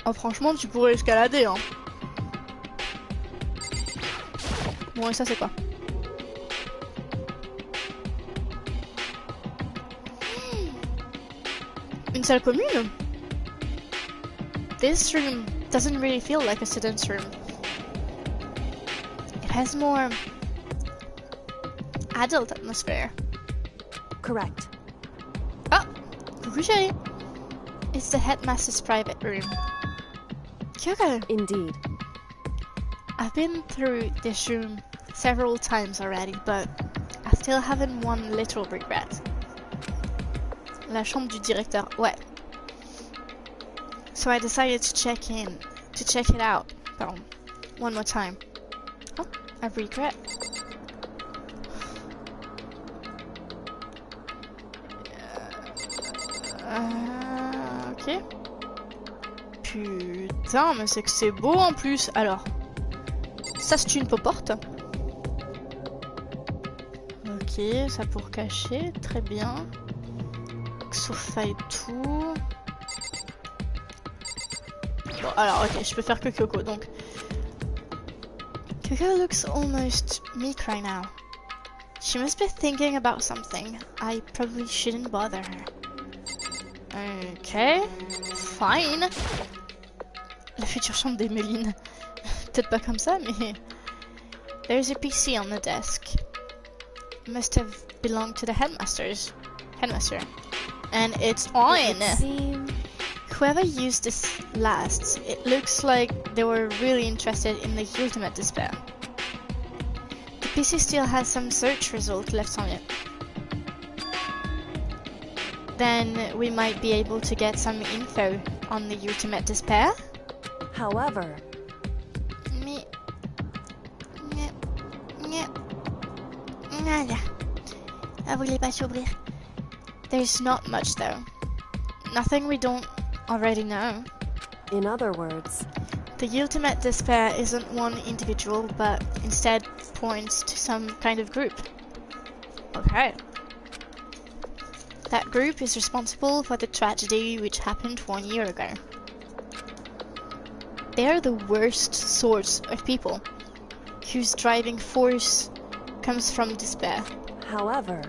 Oh, franchement, tu pourrais escalader, hein. Bon, et ça, c'est quoi? Une salle commune? This room doesn't really feel like a student's room. It has more adult atmosphere. Correct. Oh, coucou chérie. It's the headmaster's private room. Indeed. I've been through this room several times already, but I still haven't one little regret. La chambre du directeur, ouais. So I decided to check it out, pardon, one more time. Oh, a regret. Ok. Putain, mais c'est que c'est beau en plus. Alors, ça c'est une porte. Ok, ça pour cacher, très bien. Sofa et tout. Bon, alors, ok, je peux faire que Coco, donc. Coco looks almost meek right now. She must be thinking about something. I probably shouldn't bother her. Ok, fine. La future chambre d'Emeline. Peut-être pas comme ça, mais... There's a PC on the desk. Must have belonged to the headmaster. And it's on! Whoever used this last, it looks like they were really interested in the ultimate despair. The PC still has some search result left on it. Then we might be able to get some info on the ultimate despair. However, There's not much though. Nothing we don't already know. in other words, The ultimate despair isn't one individual, but instead points to some kind of group. Okay. That group is responsible for the tragedy which happened 1 year ago. They are the worst sorts of people, whose driving force comes from despair. however,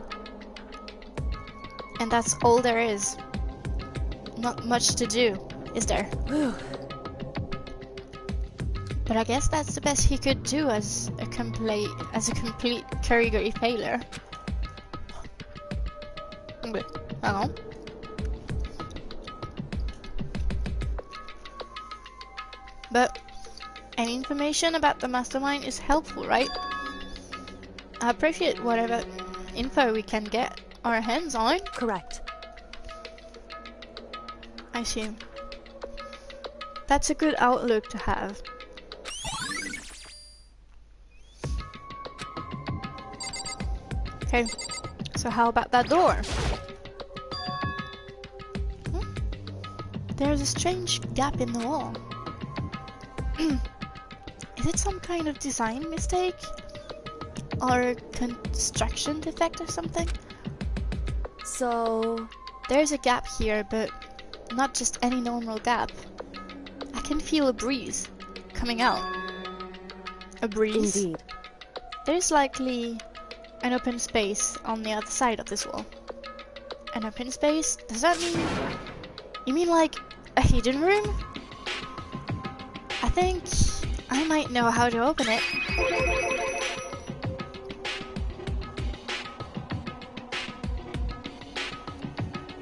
And that's all there is. Not much to do, is there? whew, But I guess that's the best he could do as a complete category failure. But, I don't know. But any information about the mastermind is helpful, right? I appreciate whatever info we can get our hands on. correct. I see. That's a good outlook to have. Okay, so how about that door? There's a strange gap in the wall. Is it some kind of design mistake? Or construction defect or something? So, There's a gap here, but not just any normal gap. I can feel a breeze coming out. A breeze? indeed, There's likely an open space on the other side of this wall. An open space? Does that mean... You mean like a hidden room? I think I might know how to open it.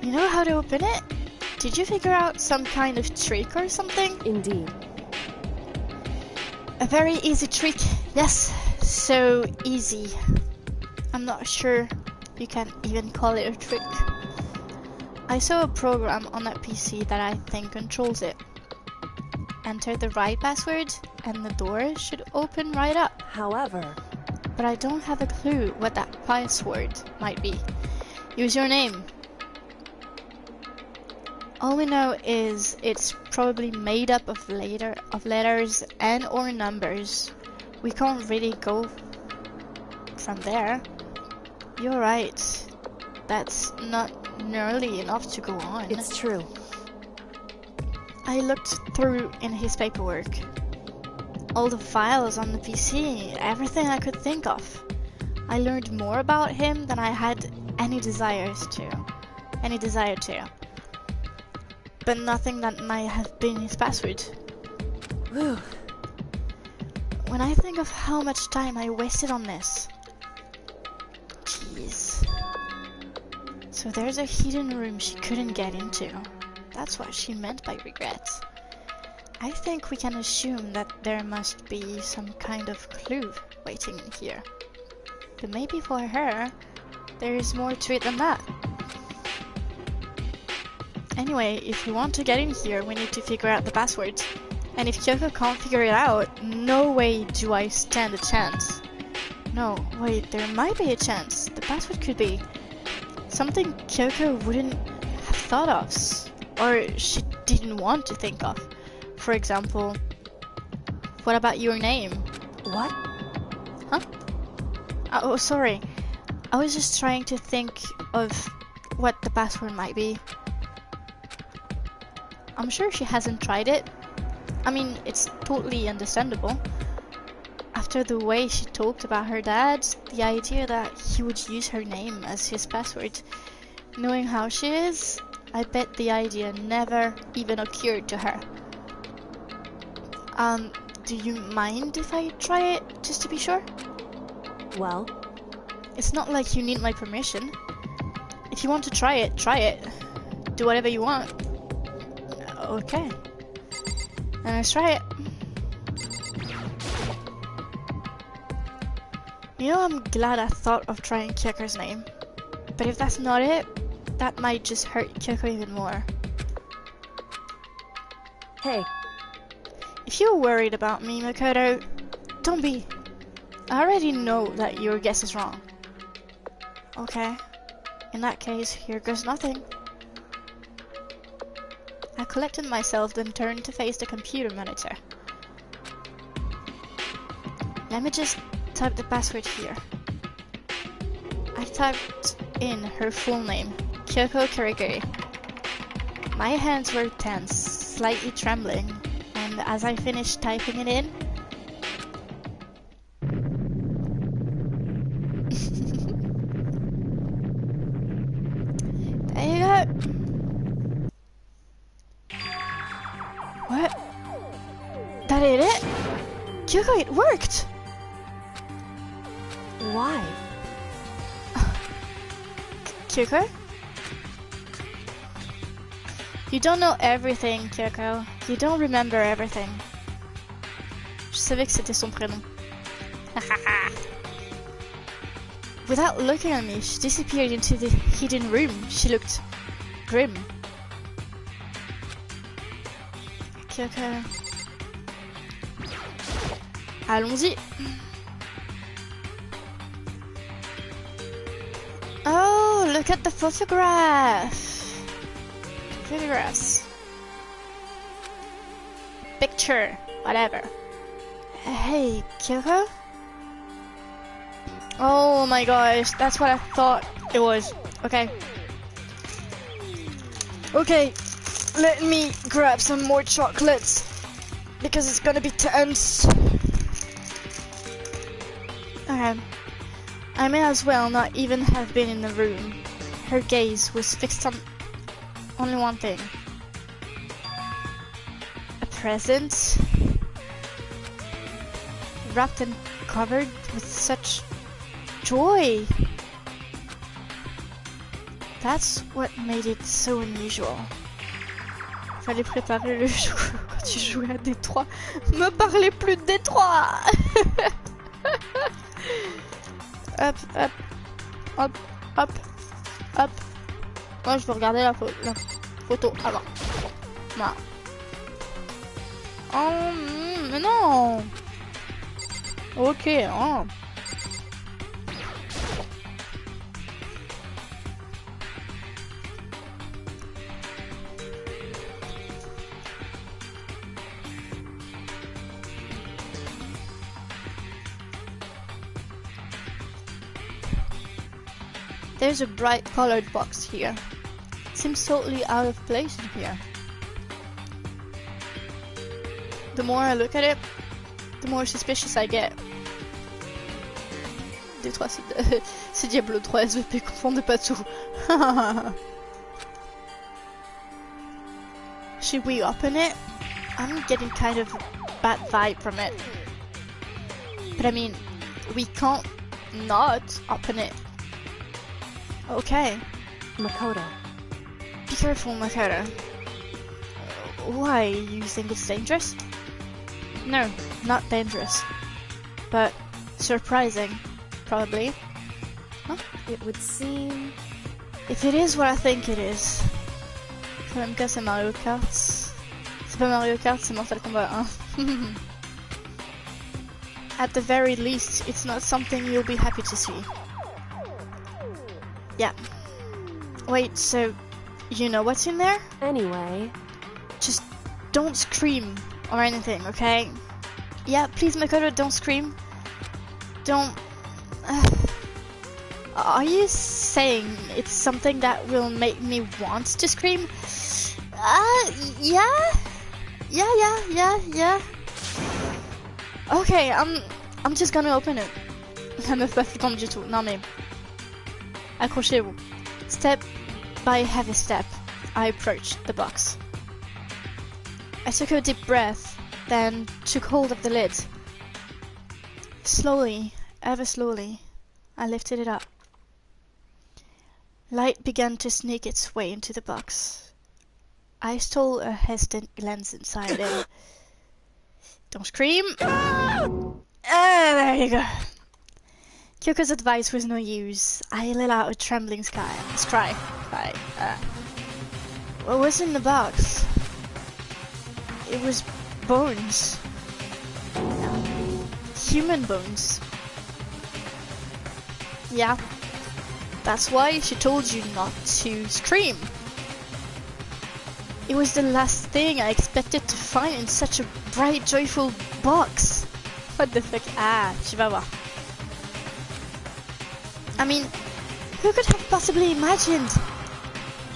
You know how to open it? Did you figure out some kind of trick or something? indeed. A very easy trick, yes, so easy. I'm not sure you can even call it a trick. I saw a program on that PC that I think controls it. Enter the right password and the door should open right up. However, But I don't have a clue what that password might be. Use your name. All we know is it's probably made up of letters and or numbers. We can't really go from there. You're right. That's not nearly enough to go on. it's true. I looked through in his paperwork. All the files on the PC, everything I could think of. I learned more about him than I had any desire to. But nothing that might have been his password. Whew. When I think of how much time I wasted on this. Jeez. So there's a hidden room she couldn't get into. That's what she meant by regrets. I think we can assume that there must be some kind of clue waiting here. But maybe for her, there is more to it than that. Anyway, if we want to get in here, we need to figure out the password. And if Kyoko can't figure it out, no way do I stand a chance. No, wait, there might be a chance. The password could be something Kyoko wouldn't have thought of, or she didn't want to think of. For example, what about your name? What? Huh? Oh, sorry. I was just trying to think of what the password might be. I'm sure she hasn't tried it. I mean, it's totally understandable. After the way she talked about her dad, the idea that he would use her name as his password, knowing how she is, I bet the idea never even occurred to her. Do you mind if I try it, just to be sure? Well, It's not like you need my permission. If you want to try it, try it. Do whatever you want. Okay. And let's try it. You know, I'm glad I thought of trying Kyoko's name. But if that's not it, that might just hurt Kyoko even more. hey, If you're worried about me, Makoto, don't be. I already know that your guess is wrong. Okay. In that case, here goes nothing. I collected myself, then turned to face the computer monitor. Let me just type the password here. I typed in her full name, Kyoko Kurigiri. My hands were tense, slightly trembling, and as I finished typing it in, there you go. What? That ain't it? Kyoko, it worked! why? Kyoko? You don't know everything, Kyoko. You don't remember everything. Je savais que c'était son prénom. Without looking at me, she disappeared into the hidden room. She looked grim. Kyoko. Allons-y. Oh, look at the photograph. Photographs. Picture. Whatever. Hey, Kyoko? Oh my gosh, that's what I thought it was. Okay. Okay, let me grab some more chocolates because it's gonna be tense. Okay. I may as well not even have been in the room. Her gaze was fixed on only one thing. A present? Wrapped and covered with such joy. That's what made it so unusual. Fallait préparer le jeu quand tu jouais à Détroit. Me parlez plus de Détroit. Hop, hop, hop, hop, hop. Moi, je veux regarder la photo avant. Voilà. Oh, mais non. Ok, oh. There's a bright colored box here. It seems totally out of place in here. The more I look at it, the more suspicious I get. D3, c'est Diablo 3 SVP, confondez pas tout. Should we open it? I'm getting kind of a bad vibe from it. But I mean, we can't not open it. Okay. Makoto. Be careful, Makoto. Why? You think it's dangerous? No, not dangerous. But surprising, probably. Huh? It would seem... If it is what I think it is. Quand même cas c'est Mario Kart. C'est pas Mario Kart, c'est Mortal Kombat 1. At the very least, it's not something you'll be happy to see. Yeah. Wait, so you know what's in there? Anyway... Just don't scream or anything, okay? Yeah, please Makoto, don't scream. Don't... Are you saying it's something that will make me want to scream? Yeah? Yeah. Okay, I'm just gonna open it. La meuf pas flippante du tout. Non mais... Accrochez-vous. Step by heavy step, I approached the box. I took a deep breath, then took hold of the lid. Slowly, ever slowly, I lifted it up. Light began to sneak its way into the box. I stole a hesitant glance inside and... Don't scream! There you go. Kyoko's advice was no use. I let out a trembling cry. What was in the box? It was bones. Human bones. Yeah. That's why she told you not to scream. It was the last thing I expected to find in such a bright, joyful box. What the fuck? Ah, tu vas voir. I mean, who could have possibly imagined?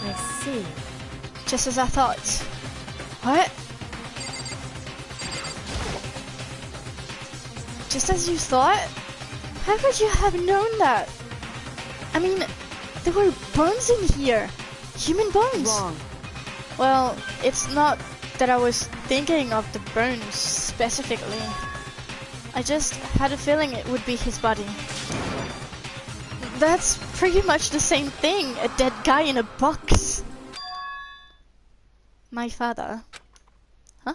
I see. Just as I thought. What? Just as you thought? How could you have known that? I mean, there were bones in here. Human bones. Wrong. Well, it's not that I was thinking of the bones specifically. I just had a feeling it would be his body. That's pretty much the same thing, a dead guy in a box. My father. Huh?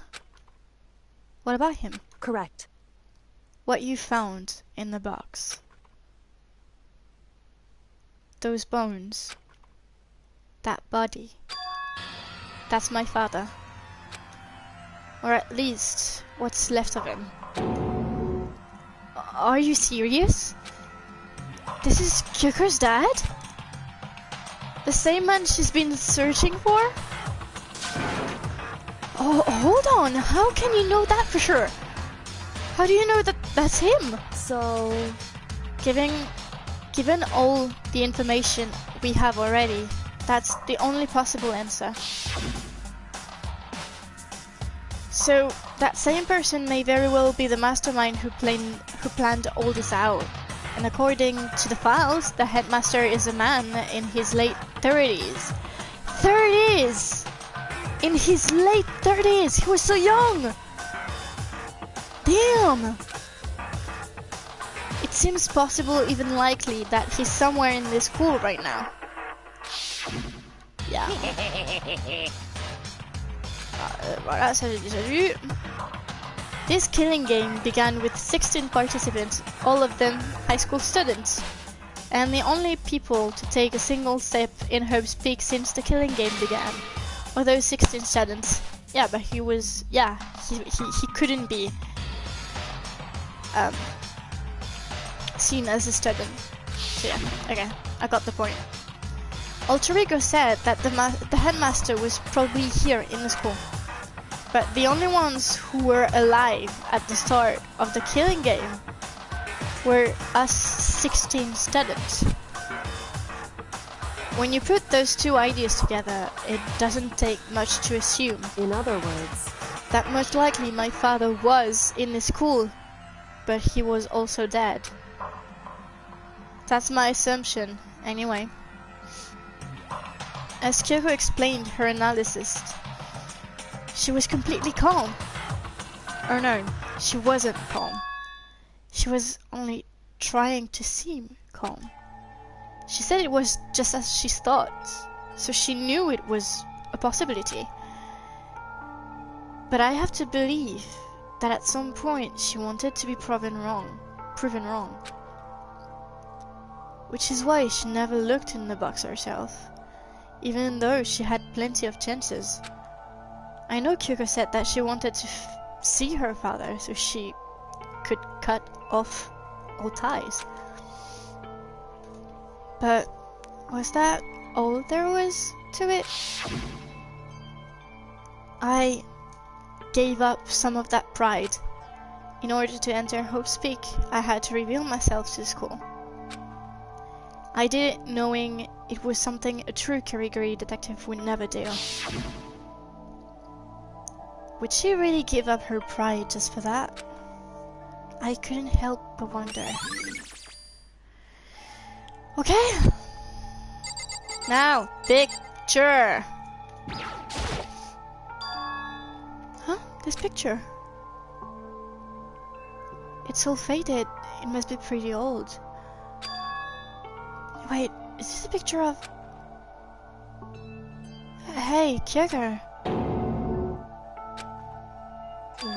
What about him? Correct. What you found in the box. Those bones. That body. That's my father. Or at least, what's left of him. Are you serious? This is Kyoko's dad? The same man she's been searching for? Oh, hold on. How can you know that for sure? How do you know that that's him? So... Given all the information we have already, that's the only possible answer. So, that same person may very well be the mastermind who planned all this out. And according to the files, the headmaster is a man in his late 30s. 30s! In his late 30s! He was so young! Damn! It seems possible, even likely, that he's somewhere in this school right now. Yeah. Voilà, ça j'ai déjà vu. This killing game began with 16 participants, all of them high school students. And the only people to take a single step in Hope's Peak since the killing game began were those 16 students. Yeah, but he was, yeah, he couldn't be seen as a student. So yeah, okay, I got the point. Alter Ego said that the headmaster was probably here in the school. But the only ones who were alive at the start of the killing game were us 16 students. When you put those two ideas together, it doesn't take much to assume. In other words, that most likely my father was in the school, but he was also dead. That's my assumption, anyway. As Kyoko explained her analysis, she was completely calm. Or no, she wasn't calm. She was only trying to seem calm. She said it was just as she thought, so she knew it was a possibility. But I have to believe that at some point she wanted to be proven wrong. Which is why she never looked in the box herself, even though she had plenty of chances. I know Kyoko said that she wanted to see her father so she could cut off all ties. But was that all there was to it? I gave up some of that pride. In order to enter Hope's Peak, I had to reveal myself to school. I did it knowing it was something a true Kirigiri detective would never do. Would she really give up her pride just for that? I couldn't help but wonder. Okay. Now, picture. Huh? This picture. It's all faded. It must be pretty old. Wait, is this a picture of... Hey, Kyoko.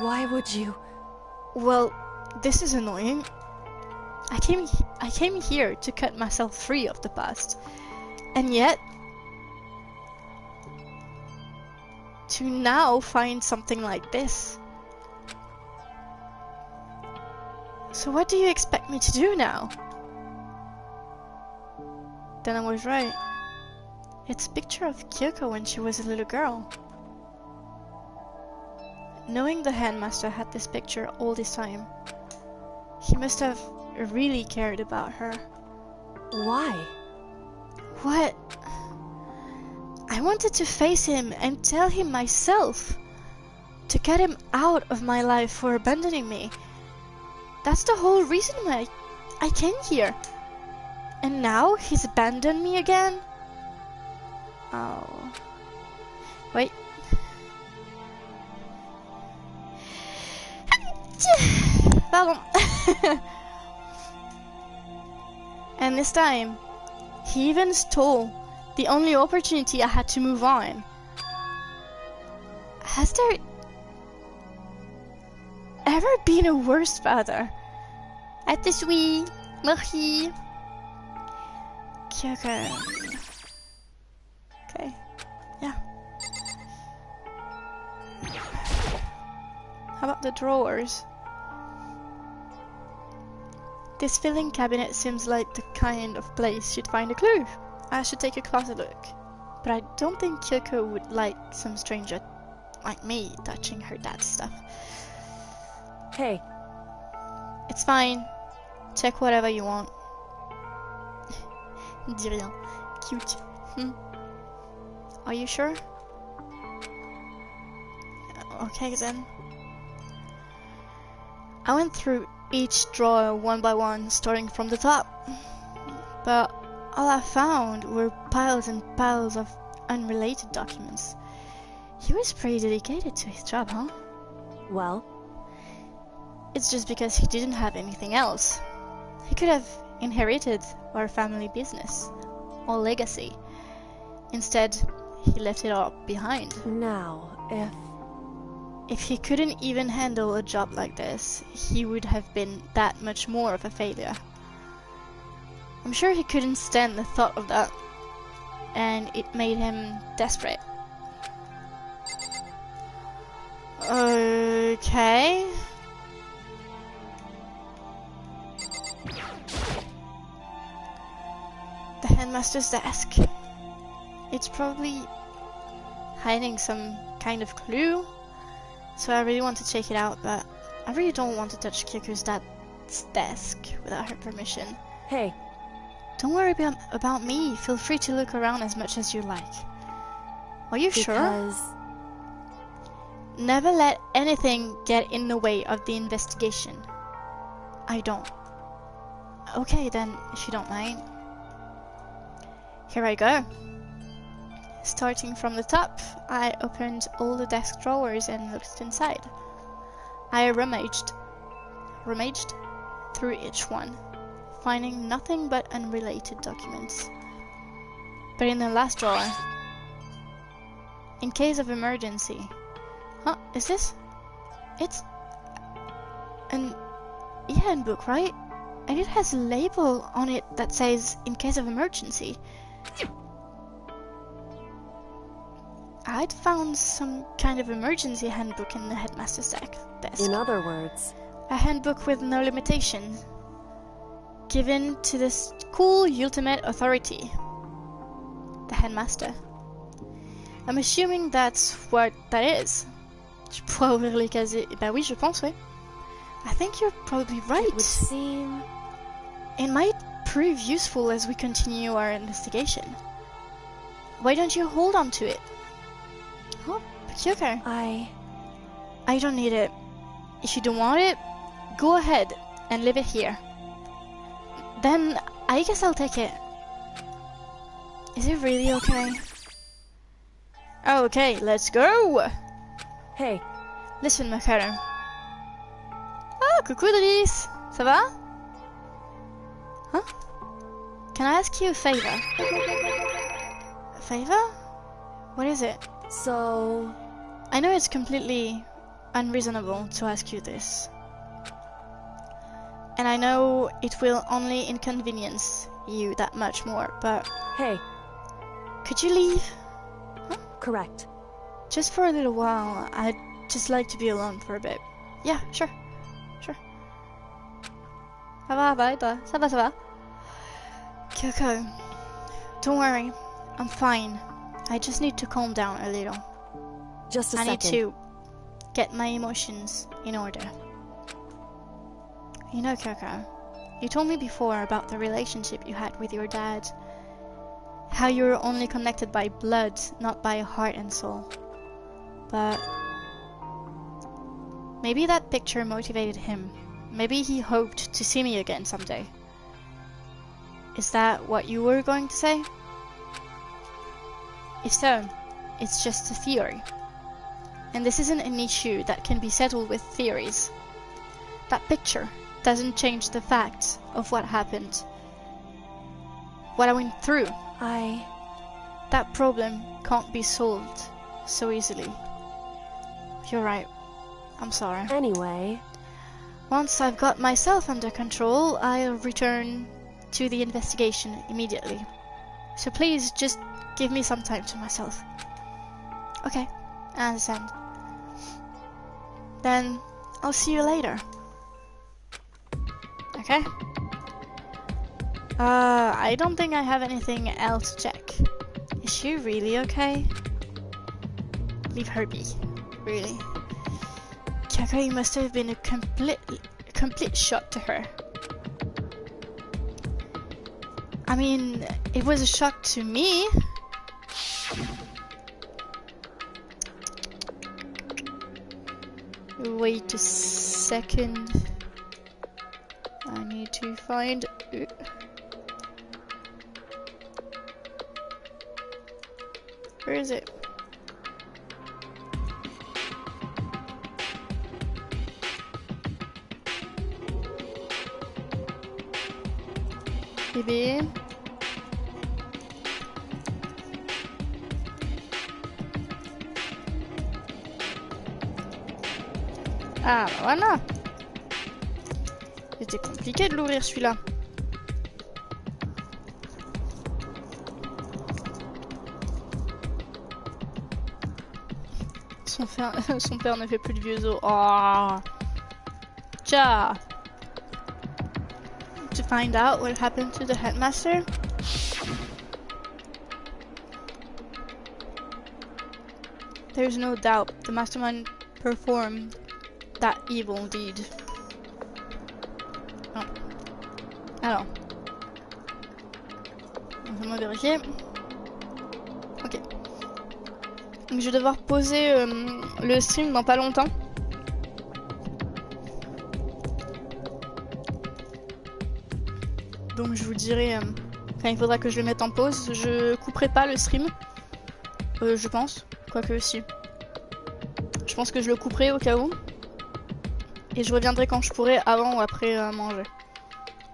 Why would you? Well, this is annoying. I came here to cut myself free of the past. And yet... to now find something like this. So what do you expect me to do now? Then I was right. It's a picture of Kyoko when she was a little girl. Knowing the headmaster had this picture all this time, he must have really cared about her. Why? What? I wanted to face him and tell him myself. To get him out of my life for abandoning me. That's the whole reason why I came here. And now he's abandoned me again? Oh. Wait. Pardon. And this time, he even stole the only opportunity I had to move on. Has there ever been a worse father? À te suis, merci. Kyoko. Okay, yeah. How about the drawers? This filing cabinet seems like the kind of place you'd find a clue. I should take a closer look. But I don't think Kyoko would like some stranger like me touching her dad's stuff. Hey. It's fine. Check whatever you want. Dis rien. Cute. Are you sure? Okay then. I went through each drawer one by one, starting from the top. But all I found were piles and piles of unrelated documents. He was pretty dedicated to his job, huh? Well? It's just because he didn't have anything else. He could have inherited our family business or legacy. Instead, he left it all behind. Now, If he couldn't even handle a job like this, he would have been that much more of a failure. I'm sure he couldn't stand the thought of that, and it made him desperate. Okay. The headmaster's desk. It's probably hiding some kind of clue. So I really want to check it out, but I really don't want to touch Kyoko's dad's desk without her permission. Hey. Don't worry about me. Feel free to look around as much as you like. Are you sure? Never let anything get in the way of the investigation. I don't. Okay then, if you don't mind. Here I go. Starting from the top, I opened all the desk drawers and looked inside. I rummaged through each one, finding nothing but unrelated documents. But in the last drawer, in case of emergency, Huh? Is this? It's an handbook, right? And it has a label on it that says "in case of emergency." I'd found some kind of emergency handbook in the headmaster's desk. In other words, A handbook with no limitations, given to the school ultimate authority, the headmaster. I'm assuming that's what that is. Je pourrais ouvrir les casiers. Ben oui, je pense, ouais. I think you're probably right. it would seem... It might prove useful as we continue our investigation. Why don't you hold on to it? Oh, okay. I don't need it. If you don't want it, go ahead and leave it here. Then I guess I'll take it. Is it really okay? Okay, let's go! Hey, Listen, ma cara. Oh, coucou Driss! Ça va? Huh? Can I ask you a favor? A favor? What is it? so... I know it's completely unreasonable to ask you this. And I know it will only inconvenience you that much more, but Hey, could you leave? correct. Just for a little while. I'd just like to be alone for a bit. Yeah, sure. Sure. Ça va, et toi? Ça va? Kyoko, don't worry. I'm fine. I just need to calm down a little. Just a I need second. to get my emotions in order. You know, Kyoko, you told me before about the relationship you had with your dad. How you were only connected by blood, not by heart and soul. But maybe that picture motivated him. Maybe he hoped to see me again someday. Is that what you were going to say? If so, it's just a theory. And this isn't an issue that can be settled with theories. That picture doesn't change the facts of what happened. What I went through. That problem can't be solved so easily. You're right. I'm sorry. Anyway, Once I've got myself under control, I'll return to the investigation immediately. So please just give me some time to myself. Okay, I understand. Then I'll see you later. Okay? I don't think I have anything else to check. Is she really okay? Leave her be. Really. Kyoko must have been a complete shock to her. I mean, it was a shock to me. Wait a second. I need to find... Where is it? Bébé. Ah, bah voilà. C'était compliqué de l'ouvrir celui-là. Son père ne fait plus de vieux os. Oh. Tcha. To find out what happened to the headmaster. There's no doubt the mastermind performed that evil deed. Oh. Alors. On va vérifier. Ok. Donc je vais devoir poser le stream dans pas longtemps. Donc je vous dirai quand il faudra que je le mette en pause. Je couperai pas le stream. Je pense. Quoique si. Je pense que je le couperai au cas où. Et je reviendrai quand je pourrai, avant ou après manger.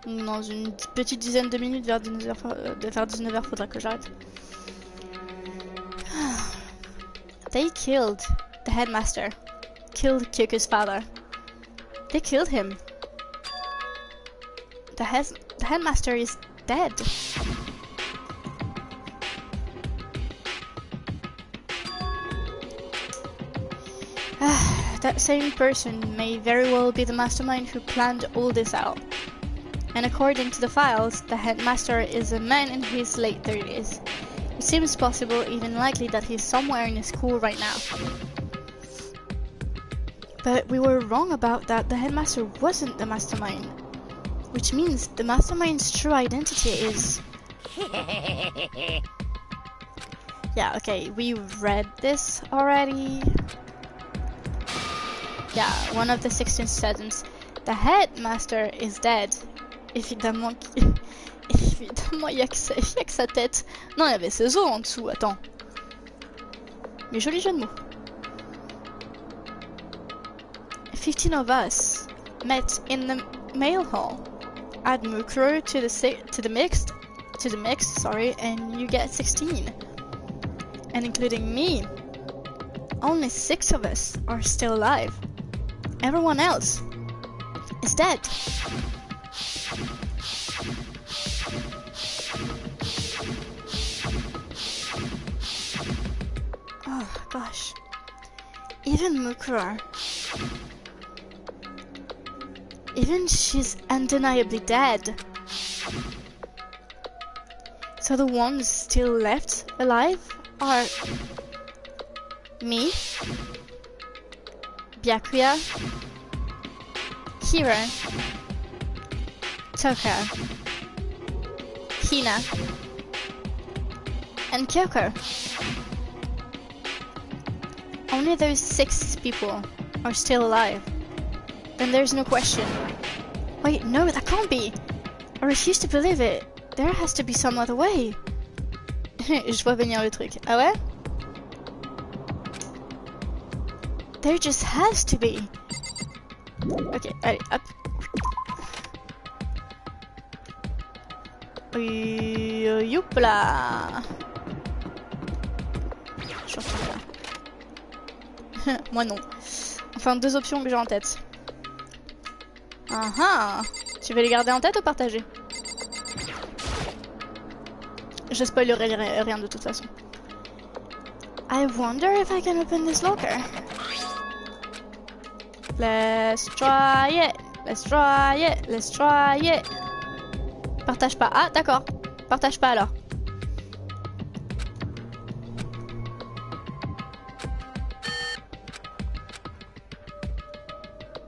Dans une petite dizaine de minutes, vers 19h, faudra que j'arrête. They killed the headmaster, killed Kyoko's father. They killed him. The headmaster is dead. That same person may very well be the mastermind who planned all this out. And according to the files, the headmaster is a man in his late 30s. It seems possible, even likely, that he's somewhere in his school right now. But we were wrong about that. The headmaster wasn't the mastermind. Which means the mastermind's true identity is... Yeah, okay, we read this already. Yeah, one of the 16 students. The headmaster is dead. Évidemment, évidemment, il y a que sa tête. Non, il y avait ses os en dessous, attends. Mais joli jeu de mots. 15 of us met in the mail hall. Add Mukuro to the mix, sorry, and you get 16. And including me, only 6 of us are still alive. Everyone else is dead. Oh gosh. Even Mukuro. Even she's undeniably dead. So the ones still left alive are me, Byakuya, Hiro, Toko, Hina, and Kyoko. Only those 6 people are still alive. Then there's no question. Wait, no, that can't be. I refuse to believe it. There has to be some other way. Je vois venir le truc. Ah ouais? There just has to be. Ok, allez, hop. Youpla. Je retourne là. Moi non. Enfin, 2 options que j'ai en tête. Ah ah. Tu veux les garder en tête ou partager? Je spoilerai rien de toute façon. I wonder if I can open this locker. Let's try it. Let's try it. Let's try it. Partage pas. Ah, d'accord. Partage pas alors.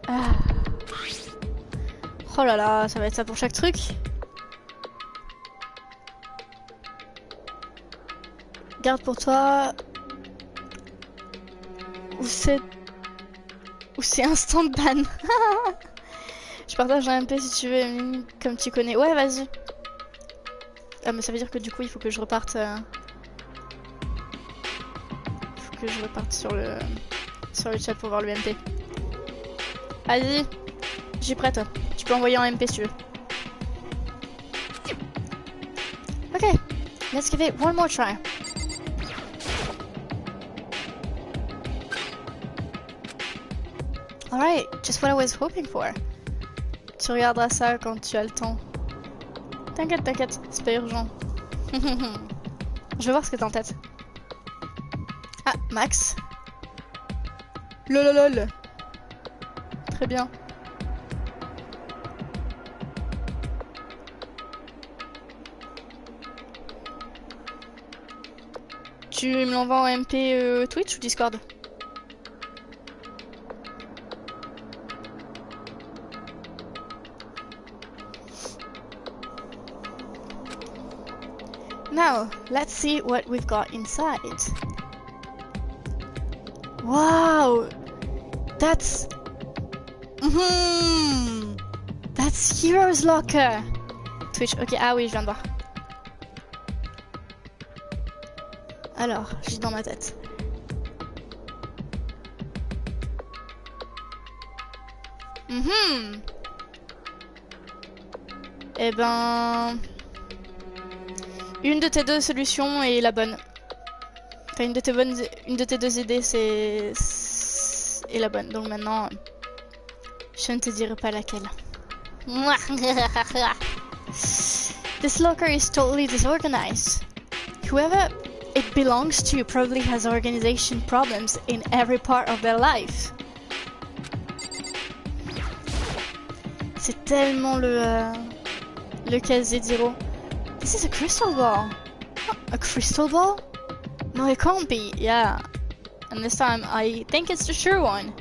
Ah. Oh là là, ça va être ça pour chaque truc. Garde pour toi. Ou c'est instant ban. Je partage un MP si tu veux, comme tu connais. Ouais, vas-y. Ah, mais ça veut dire que du coup, il faut que je reparte. Il faut que je reparte sur le chat pour voir le MP. Vas-y, j'y prête. Tu peux envoyer en MP si tu veux. Ok, let's give it one more try. Alright, just what I was hoping for. Tu regarderas ça quand tu as le temps. T'inquiète, t'inquiète, c'est pas urgent. Je vais voir ce que t'as en tête. Ah, Max. Lololol. Très bien. Tu me l'envoies en MP Twitch ou Discord? Now, let's see what we've got inside. Wow! That's... That's Hero's Locker! Twitch, ok, ah oui, je viens de voir. Alors, j'ai dans ma tête. Eh ben... Une de tes 2 solutions est la bonne. Enfin, une de tes 2 idées, c'est est la bonne. Donc maintenant, je ne te dirai pas laquelle. This locker is totally disorganized. Whoever it belongs to probably has organization problems in every part of their life. C'est tellement le casier d'Hiro. This is a crystal ball. A crystal ball? No, it can't be. Yeah. And this time, I think it's the true one.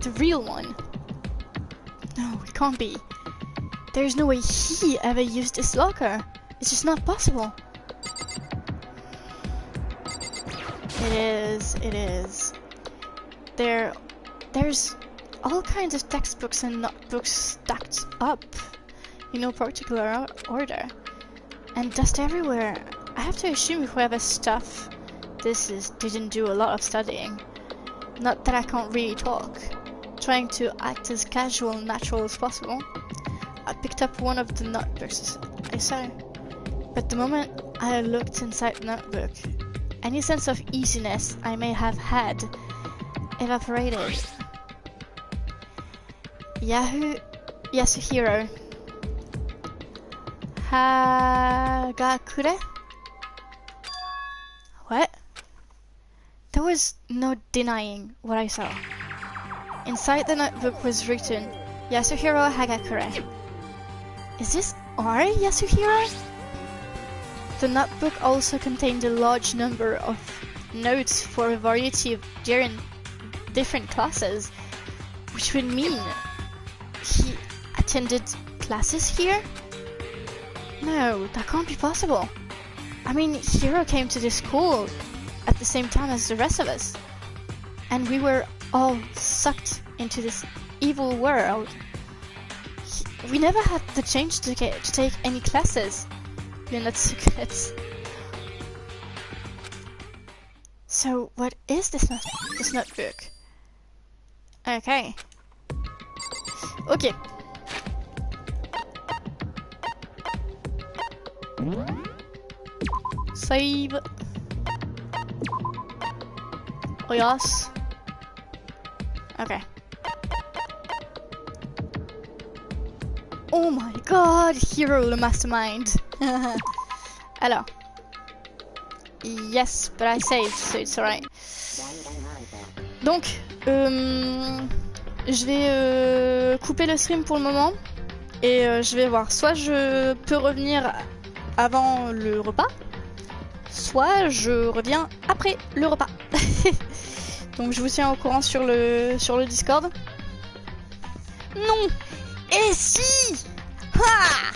The real one. No, it can't be. There's no way he ever used this locker. It's just not possible. It is. There's all kinds of textbooks and notebooks stacked up in no particular order. And dust everywhere. I have to assume whoever's stuff this is didn't do a lot of studying. Not that I can't really talk. Trying to act as casual and natural as possible. I picked up one of the notebooks, I saw. But the moment I looked inside the notebook, any sense of easiness I may have had evaporated. Yasuhiro Hagakure? What? There was no denying what I saw. Inside the notebook was written Yasuhiro Hagakure. Is this our Yasuhiro? The notebook also contained a large number of notes for a variety of different classes, which would mean he attended classes here? No, that can't be possible. I mean, Hiro came to this school at the same time as the rest of us, and we were all sucked into this evil world. We never had the chance to take any classes. We're not secrets. So, what is this notebook? Okay. Okay. Save. Oh yes. Okay. Oh my god, Hiro le mastermind. Alors. Yes, but I saved, so it's alright. Donc, je vais couper le stream pour le moment. Et je vais voir. Soit je peux revenir avant le repas. Soit je reviens après le repas. Donc je vous tiens au courant sur le Discord. Non. Et si ha,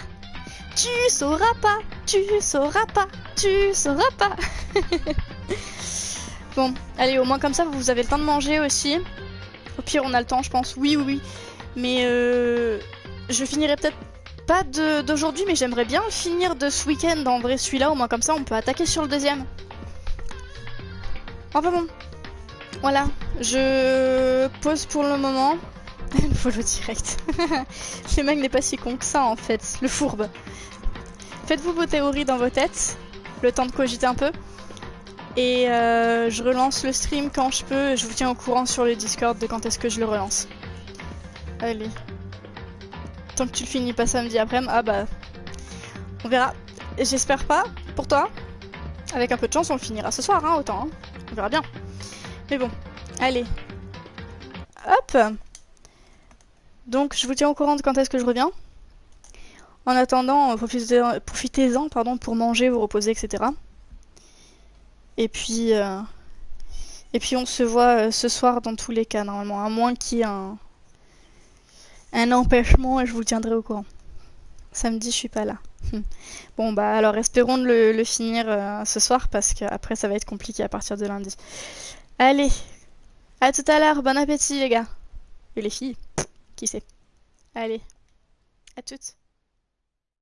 tu sauras pas, tu sauras pas, tu sauras pas. Bon, allez, au moins comme ça vous avez le temps de manger aussi. Au pire on a le temps je pense, oui. Mais je finirai peut-être pas d'aujourd'hui, mais j'aimerais bien finir de ce week-end en vrai celui-là, au moins comme ça on peut attaquer sur le deuxième. Enfin bon, voilà, je pose pour le moment. Une follow direct. Le mec n'est pas si con que ça en fait, le fourbe. Faites-vous vos théories dans vos têtes, le temps de cogiter un peu. Et je relance le stream quand je peux, je vous tiens au courant sur le Discord de quand est-ce que je le relance. Allez. Tant que tu le finis pas samedi après-midi, ah bah... On verra. J'espère pas, pour toi. Avec un peu de chance, on le finira ce soir, hein, autant. Hein. On verra bien. Mais bon, allez. Hop. Donc, je vous tiens au courant de quand est-ce que je reviens. En attendant, profitez-en, pardon, pour manger, vous reposer, etc. Et puis on se voit ce soir dans tous les cas, normalement. À moins qu'il y ait un empêchement et je vous tiendrai au courant. Samedi, je suis pas là. Bon, bah alors espérons de le finir ce soir parce qu'après ça va être compliqué à partir de lundi. Allez, à tout à l'heure, bon appétit les gars. Et les filles, qui sait. Allez, à toutes.